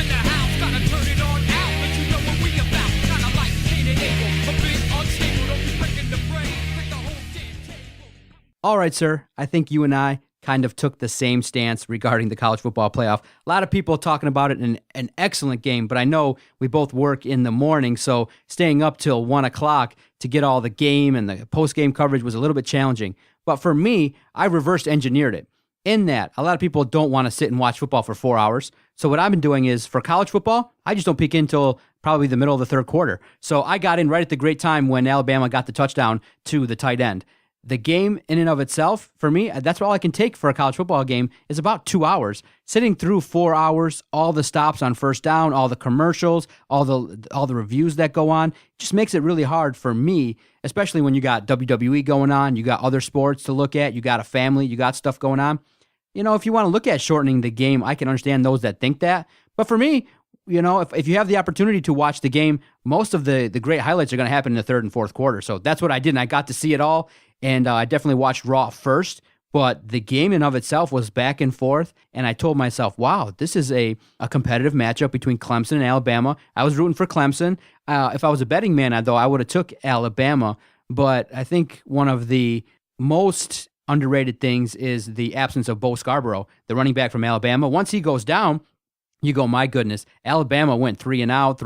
All right, sir. I think you and I kind of took the same stance regarding the college football playoff. A lot of people talking about it in an excellent game, but I know we both work in the morning, so staying up till 1 o'clock to get all the game and the post-game coverage was a little bit challenging. But for me, I reversed engineered it. In that, a lot of people don't want to sit and watch football for 4 hours. So what I've been doing is, for college football, I just don't peek in until probably the middle of the third quarter. So I got in right at the great time when Alabama got the touchdown to the tight end. The game in and of itself, for me, that's all I can take for a college football game, is about 2 hours. Sitting through 4 hours, all the stops on first down, all the commercials, all the reviews that go on, just makes it really hard for me, especially when you got WWE going on, you got other sports to look at, you got a family, you got stuff going on. You know, if you want to look at shortening the game, I can understand those that think that. But for me, you know, if you have the opportunity to watch the game, most of the great highlights are going to happen in the third and fourth quarter. So that's what I did, and I got to see it all. And I definitely watched Raw first, but the game in of itself was back and forth, and I told myself, wow, this is a competitive matchup between Clemson and Alabama. I was rooting for Clemson. If I was a betting man, though, I would have took Alabama, but I think one of the most underrated things is the absence of Bo Scarborough, the running back from Alabama. Once he goes down, you go, my goodness, Alabama went 3 and out.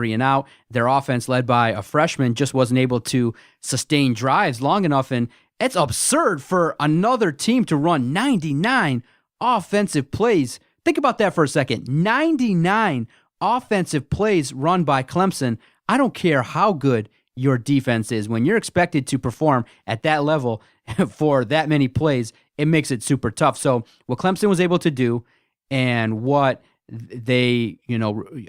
Their offense, led by a freshman, just wasn't able to sustain drives long enough, and it's absurd for another team to run 99 offensive plays. Think about that for a second. 99 offensive plays run by Clemson. I don't care how good your defense is. When you're expected to perform at that level for that many plays, it makes it super tough. So what Clemson was able to do, and what they,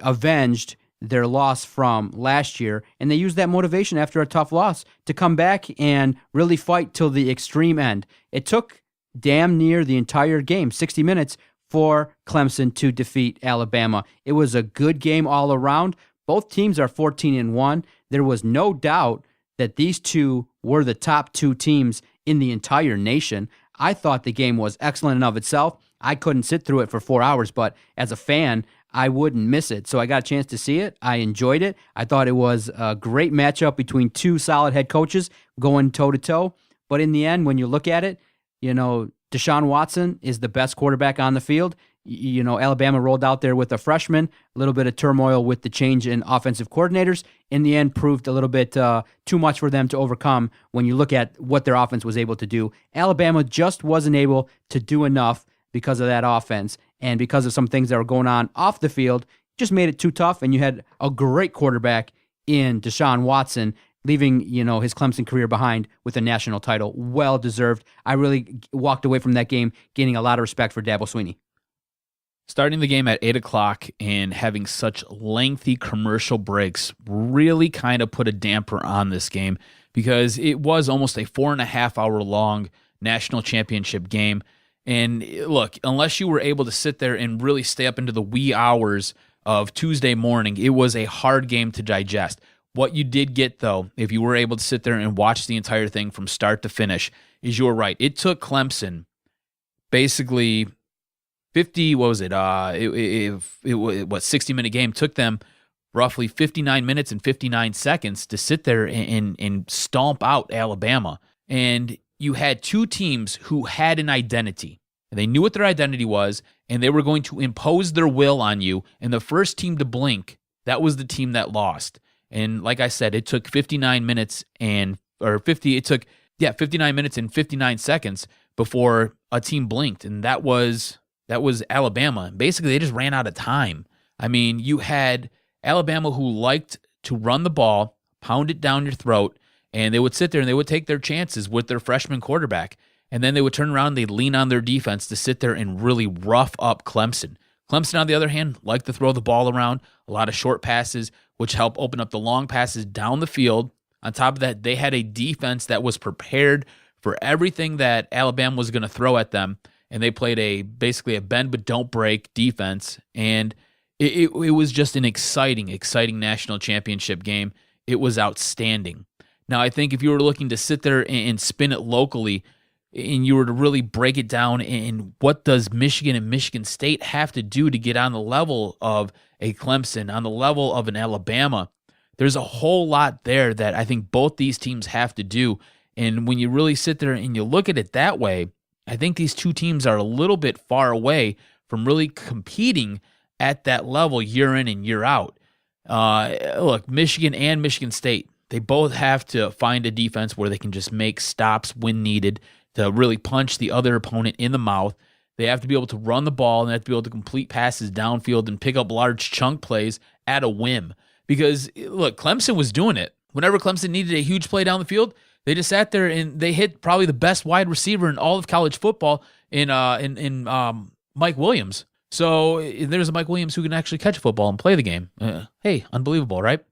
avenged their loss from last year, and they used that motivation after a tough loss to come back and really fight till the extreme end. It took damn near the entire game, 60 minutes, for Clemson to defeat Alabama. It was a good game all around. Both teams are 14-1. There was no doubt that these two were the top two teams in the entire nation. I thought the game was excellent in of itself. I couldn't sit through it for 4 hours, but as a fan, I wouldn't miss it. So I got a chance to see it. I enjoyed it. I thought it was a great matchup between two solid head coaches going toe-to-toe. But in the end, when you look at it, Deshaun Watson is the best quarterback on the field. Alabama rolled out there with a freshman, a little bit of turmoil with the change in offensive coordinators. In the end, proved a little bit too much for them to overcome when you look at what their offense was able to do. Alabama just wasn't able to do enough because of that offense, and because of some things that were going on off the field, just made it too tough, and you had a great quarterback in Deshaun Watson, leaving his Clemson career behind with a national title. Well-deserved. I really walked away from that game gaining a lot of respect for Dabo Swinney. Starting the game at 8 o'clock and having such lengthy commercial breaks really kind of put a damper on this game, because it was almost a 4.5 hour long national championship game. And look, unless you were able to sit there and really stay up into the wee hours of Tuesday morning, it was a hard game to digest. What you did get, though, if you were able to sit there and watch the entire thing from start to finish, is you're right. It took Clemson basically 60-minute game, took them roughly 59 minutes and 59 seconds to sit there and stomp out Alabama. And you had two teams who had an identity. They knew what their identity was, and they were going to impose their will on you. And the first team to blink, that was the team that lost. And like I said, it took 59 minutes and 59 minutes and 59 seconds before a team blinked, and that was Alabama. Basically, they just ran out of time. I mean, you had Alabama who liked to run the ball, pound it down your throat, and they would sit there and they would take their chances with their freshman quarterback. And then they would turn around and they'd lean on their defense to sit there and really rough up Clemson. Clemson, on the other hand, liked to throw the ball around, a lot of short passes, which help open up the long passes down the field. On top of that, they had a defense that was prepared for everything that Alabama was going to throw at them. And they played basically a bend but don't break defense. And it was just an exciting national championship game. It was outstanding. Now, I think if you were looking to sit there and spin it locally, and you were to really break it down, and what does Michigan and Michigan State have to do to get on the level of a Clemson, on the level of an Alabama, there's a whole lot there that I think both these teams have to do. And when you really sit there and you look at it that way, I think these two teams are a little bit far away from really competing at that level year in and year out. Look, Michigan and Michigan State, they both have to find a defense where they can just make stops when needed to really punch the other opponent in the mouth. They have to be able to run the ball, and they have to be able to complete passes downfield and pick up large chunk plays at a whim. Because, look, Clemson was doing it. Whenever Clemson needed a huge play down the field, they just sat there and they hit probably the best wide receiver in all of college football in Mike Williams. So there's a Mike Williams who can actually catch a football and play the game. Hey, unbelievable, right?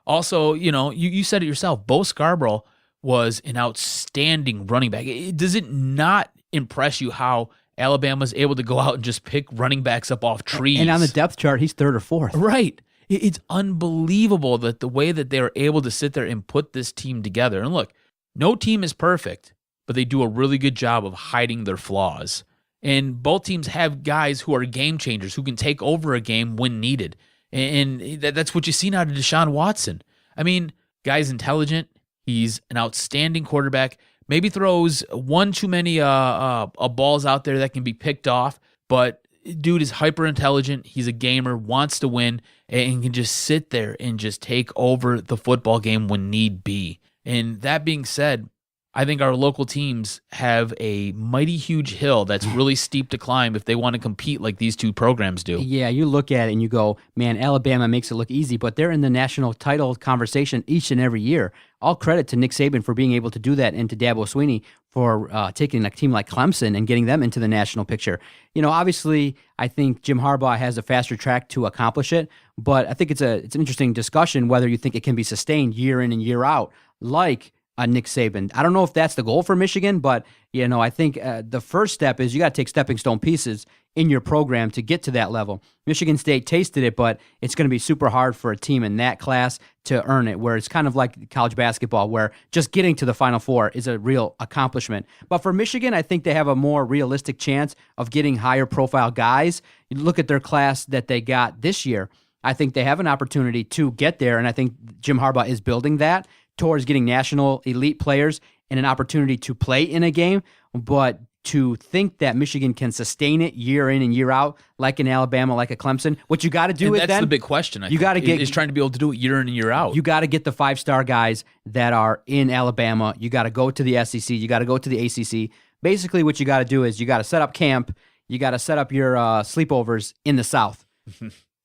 Also, you said it yourself. Bo Scarborough was an outstanding running back. Does it not impress you how Alabama's able to go out and just pick running backs up off trees? And on the depth chart, he's third or fourth. Right. It's unbelievable that the way that they are able to sit there and put this team together. And look, no team is perfect, but they do a really good job of hiding their flaws. And both teams have guys who are game changers, who can take over a game when needed. And that's what you see now to Deshaun Watson. I mean, guy's intelligent. He's an outstanding quarterback. Maybe throws one too many balls out there that can be picked off, but dude is hyper intelligent. He's a gamer, wants to win, and can just sit there and just take over the football game when need be. And that being said, I think our local teams have a mighty huge hill that's really steep to climb if they want to compete like these two programs do. Yeah, you look at it and you go, man, Alabama makes it look easy, but they're in the national title conversation each and every year. All credit to Nick Saban for being able to do that, and to Dabo Swinney for taking a team like Clemson and getting them into the national picture. Obviously, I think Jim Harbaugh has a faster track to accomplish it, but I think it's an interesting discussion whether you think it can be sustained year in and year out, like Nick Saban. I don't know if that's the goal for Michigan, but I think the first step is you got to take stepping stone pieces in your program to get to that level. Michigan State tasted it, but it's going to be super hard for a team in that class to earn it, where it's kind of like college basketball, where just getting to the Final Four is a real accomplishment. But for Michigan, I think they have a more realistic chance of getting higher profile guys. You look at their class that they got this year, I think they have an opportunity to get there, and I think Jim Harbaugh is building that towards getting national elite players and an opportunity to play in a game. But to think that Michigan can sustain it year in and year out, like in Alabama, like a Clemson, what you got to do is that's the big question. I think is trying to be able to do it year in and year out. You got to get the 5-star guys that are in Alabama. You got to go to the SEC. You got to go to the ACC. Basically, what you got to do is you got to set up camp. You got to set up your sleepovers in the South,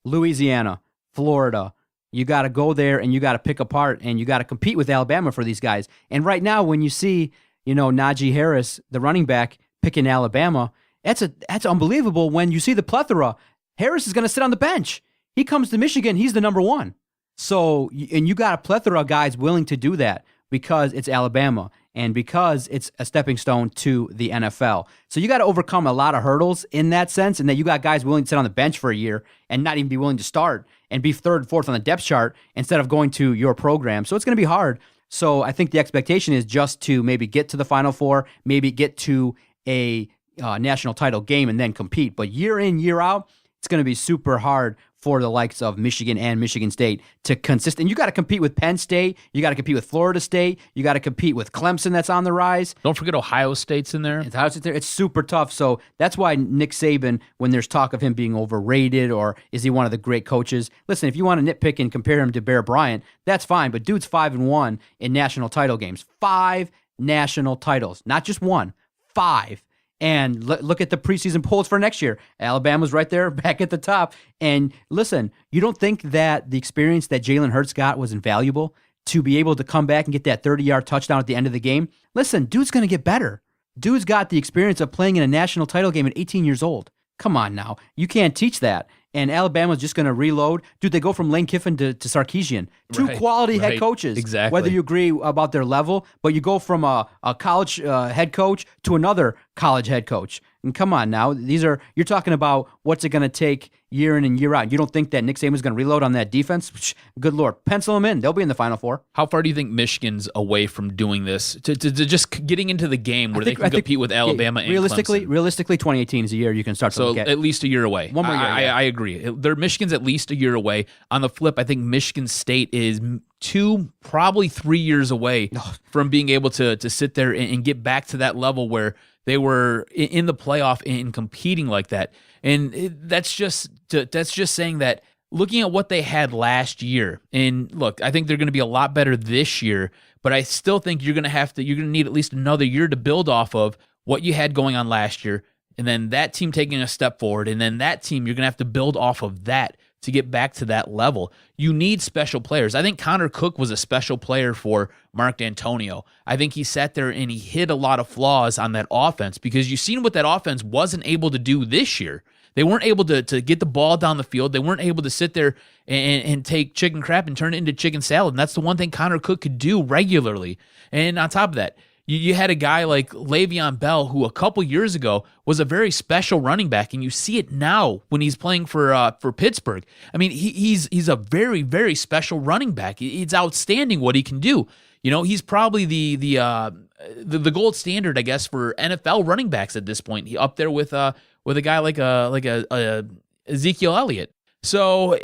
Louisiana, Florida. You got to go there and you got to pick apart and you got to compete with Alabama for these guys. And right now, when you see, Najee Harris, the running back, picking Alabama, that's unbelievable. When you see the plethora, Harris is going to sit on the bench. He comes to Michigan, he's the number one. So, and you got a plethora of guys willing to do that because it's Alabama and because it's a stepping stone to the NFL. So you got to overcome a lot of hurdles in that sense, and that you got guys willing to sit on the bench for a year and not even be willing to start and be third, fourth on the depth chart instead of going to your program. So it's going to be hard. So I think the expectation is just to maybe get to the Final Four, maybe get to a national title game and then compete. But year in, year out, it's going to be super hard for the likes of Michigan and Michigan State to consistent. You got to compete with Penn State. You got to compete with Florida State. You got to compete with Clemson that's on the rise. Don't forget Ohio State's in there. It's super tough. So that's why Nick Saban, when there's talk of him being overrated or is he one of the great coaches, listen, if you want to nitpick and compare him to Bear Bryant, that's fine. But dude's 5-1 in national title games. 5 national titles. Not just 1, 5. And look at the preseason polls for next year. Alabama's right there back at the top. And listen, you don't think that the experience that Jalen Hurts got was invaluable to be able to come back and get that 30-yard touchdown at the end of the game? Listen, dude's going to get better. Dude's got the experience of playing in a national title game at 18 years old. Come on now. You can't teach that. And Alabama's just going to reload. Dude, they go from Lane Kiffin to Sarkisian. Two quality head coaches. Exactly. Whether you agree about their level, but you go from a college head coach to another college head coach. And come on now, you're talking about what's it going to take year in and year out. You don't think that Nick Saban's going to reload on that defense? Good Lord, pencil them in. They'll be in the Final Four. How far do you think Michigan's away from doing this to just getting into the game where they can compete with Alabama and Clemson? Realistically, 2018 is a year you can start to look at. So at least a year away. One more year. I agree. Michigan's at least a year away. On the flip, I think Michigan State is 2, probably 3 years away from being able to sit there and get back to that level where they were in the playoff and competing like that. And that's just saying that looking at what they had last year, and look, I think they're going to be a lot better this year, but I still think you're going to need at least another year to build off of what you had going on last year, and then that team taking a step forward, and then that team, you're going to have to build off of that to get back to that level. You need special players. I think Connor Cook was a special player for Mark D'Antonio. I think he sat there and he hid a lot of flaws on that offense because you've seen what that offense wasn't able to do this year. They weren't able to get the ball down the field. They weren't able to sit there and take chicken crap and turn it into chicken salad. And that's the one thing Connor Cook could do regularly. And on top of that, you had a guy like Le'Veon Bell, who a couple years ago was a very special running back, and you see it now when he's playing for Pittsburgh. I mean, he's a very, very special running back. It's outstanding what he can do. You know, he's probably the gold standard, I guess, for NFL running backs at this point. He up there with a guy like a Ezekiel Elliott. So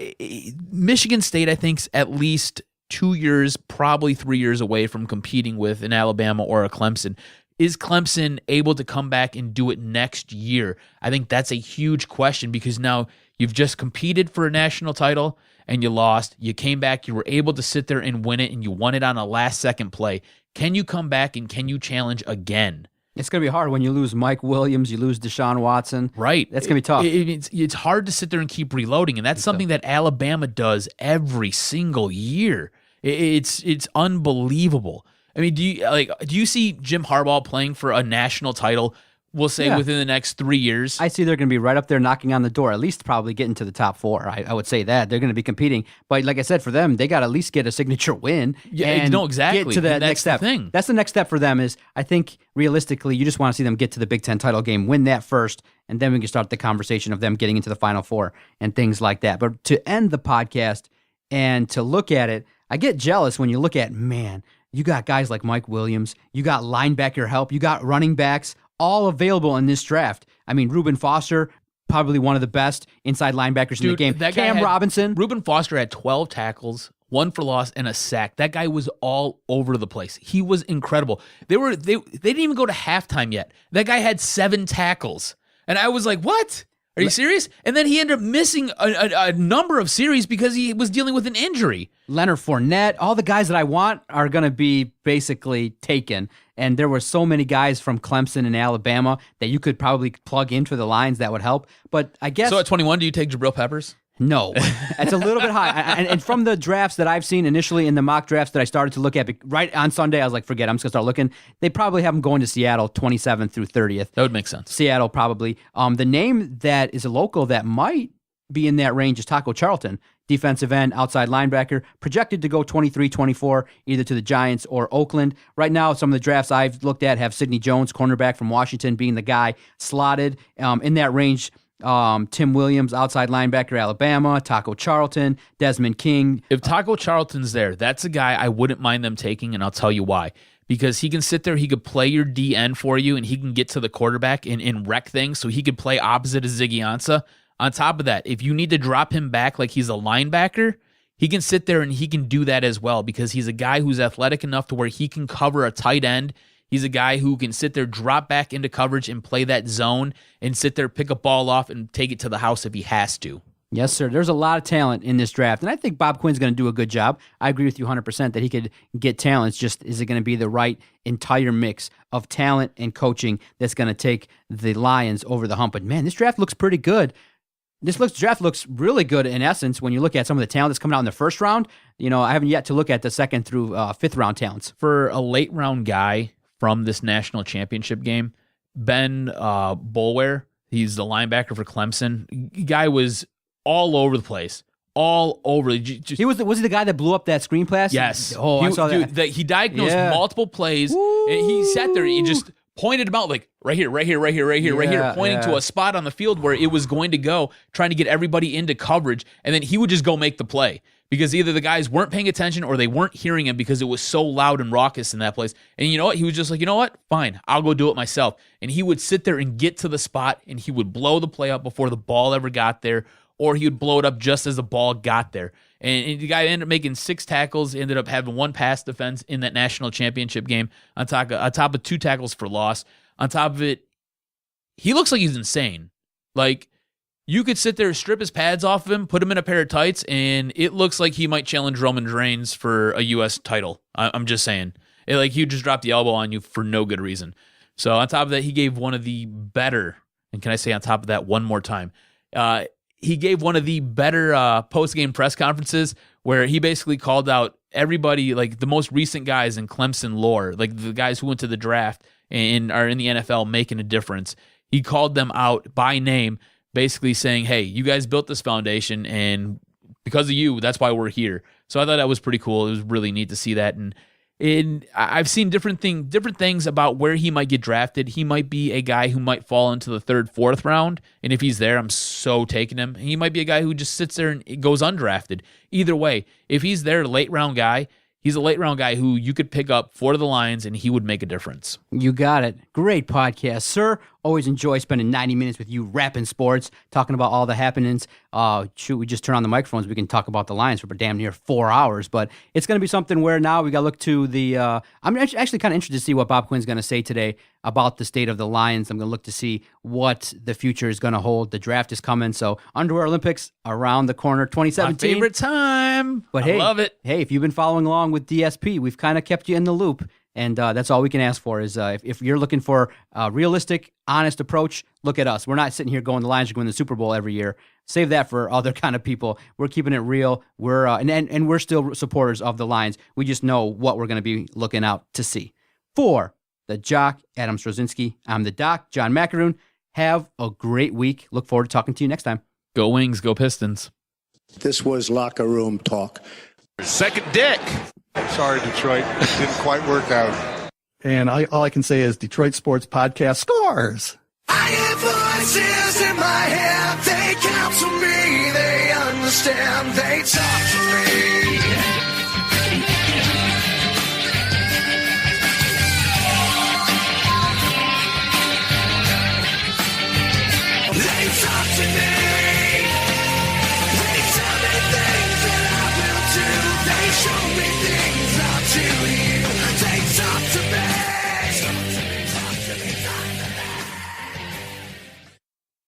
Michigan State, I think, is at least 2 years, probably 3 years away from competing with an Alabama or a Clemson. Is Clemson able to come back and do it next year? I think that's a huge question because now you've just competed for a national title and you lost. You came back, you were able to sit there and win it, and you won it on a last-second play. Can you come back and can you challenge again? It's going to be hard when you lose Mike Williams, you lose Deshaun Watson. Right. That's going to be tough. It's hard to sit there and keep reloading, and that's something that Alabama does every single year. It's unbelievable. I mean, do you see Jim Harbaugh playing for a national title, we'll say, within the next 3 years? I see they're going to be right up there knocking on the door, at least probably getting to the top 4. I would say that. They're going to be competing. But like I said, for them, they got to at least get a signature win. And get to the next step. Thing. That's the next step for them is, I think, realistically, you just want to see them get to the Big Ten title game, win that first, and then we can start the conversation of them getting into the Final Four and things like that. But to end the podcast and to look at it, I get jealous when you look at, man, you got guys like Mike Williams, you got linebacker help, you got running backs, all available in this draft. I mean, Reuben Foster, probably one of the best inside linebackers in the game. Cam Robinson. Reuben Foster had 12 tackles, 1 for loss, and a sack. That guy was all over the place. He was incredible. They didn't even go to halftime yet. That guy had 7 tackles. And I was like, what? Are you serious? And then he ended up missing a number of series because he was dealing with an injury. Leonard Fournette, all the guys that I want are going to be basically taken. And there were so many guys from Clemson and Alabama that you could probably plug into the lines that would help. But I guess... So at 21, do you take Jabril Peppers? No. It's a little bit high. And from the drafts that I've seen initially, in the mock drafts that I started to look at right on Sunday, I was like, forget it, I'm just going to start looking. They probably have him going to Seattle 27th through 30th. That would make sense. Seattle probably. The name that is a local that might be in that range is Taco Charlton, defensive end, outside linebacker, projected to go 23-24, either to the Giants or Oakland. Right now, some of the drafts I've looked at have Sidney Jones, cornerback from Washington, being the guy slotted in that range. Tim Williams, outside linebacker, Alabama, Taco Charlton, Desmond King. If Taco Charlton's there, that's a guy I wouldn't mind them taking, and I'll tell you why. Because he can sit there, he could play your DN for you, and he can get to the quarterback and wreck things, so he could play opposite of Ziggy Ansah. On top of that, if you need to drop him back like he's a linebacker, he can sit there and he can do that as well because he's a guy who's athletic enough to where he can cover a tight end. He's a guy who can sit there, drop back into coverage and play that zone and sit there, pick a ball off and take it to the house if he has to. Yes, sir. There's a lot of talent in this draft, and I think Bob Quinn's going to do a good job. I agree with you 100% that he could get talent. It's just, is it going to be the right entire mix of talent and coaching that's going to take the Lions over the hump? But, man, this draft looks pretty good. Draft looks really good in essence when you look at some of the talent that's coming out in the first round. You know, I haven't yet to look at the second through fifth round talents. For a late round guy from this national championship game, Ben Boulware, he's the linebacker for Clemson. Guy was all over the place. All over. Was he the guy that blew up that screen pass? Yes. Oh, I saw that. He diagnosed multiple plays, and he sat there and he just pointed him out like right here, pointing to a spot on the field where it was going to go, trying to get everybody into coverage, and then he would just go make the play because either the guys weren't paying attention or they weren't hearing him because it was so loud and raucous in that place. And you know what? He was just like, you know what? Fine, I'll go do it myself. And he would sit there and get to the spot, and he would blow the play up before the ball ever got there, or he would blow it up just as the ball got there. And the guy ended up making 6 tackles, ended up having 1 pass defense in that national championship game on top of 2 tackles for loss. On top of it, he looks like he's insane. Like, you could sit there, strip his pads off of him, put him in a pair of tights, and it looks like he might challenge Roman Reigns for a U.S. title. I'm just saying. Like, he would just drop the elbow on you for no good reason. So on top of that, he gave one of the better, and can I say on top of that one more time, he gave one of the better post-game press conferences where he basically called out everybody, like the most recent guys in Clemson lore, like the guys who went to the draft and are in the NFL making a difference. He called them out by name, basically saying, hey, you guys built this foundation, and because of you, that's why we're here. So I thought that was pretty cool. It was really neat to see that. And I've seen different things about where he might get drafted. He might be a guy who might fall into the 3rd, 4th round, and if he's there, I'm so taking him. He might be a guy who just sits there and goes undrafted. Either way, if he's there, late round guy, he's a late round guy who you could pick up for the Lions, and he would make a difference. You got it. Great podcast, sir. Always enjoy spending 90 minutes with you rapping sports, talking about all the happenings. We just turn on the microphones. We can talk about the Lions for damn near 4 hours. But it's going to be something where now we got to look to the I'm actually kind of interested to see what Bob Quinn's going to say today about the state of the Lions. I'm going to look to see what the future is going to hold. The draft is coming. So Underwear Olympics around the corner, 2017. My favorite time. But I love it. Hey, if you've been following along with DSP, we've kind of kept you in the loop. And that's all we can ask for is if you're looking for a realistic, honest approach, look at us. We're not sitting here going the Lions are going to the Super Bowl every year. Save that for other kind of people. We're keeping it real. We're and we're still supporters of the Lions. We just know what we're going to be looking out to see. For the Jock, Adam Strozinski, I'm the Doc, John Macaroon. Have a great week. Look forward to talking to you next time. Go Wings, go Pistons. This was locker room talk. Second dick. Sorry, Detroit. Didn't quite work out. And all I can say is Detroit Sports Podcast scores. I hear voices in my head. They counsel me. They understand. They talk to me. They talk to me. They tell me things that I will do. They show me things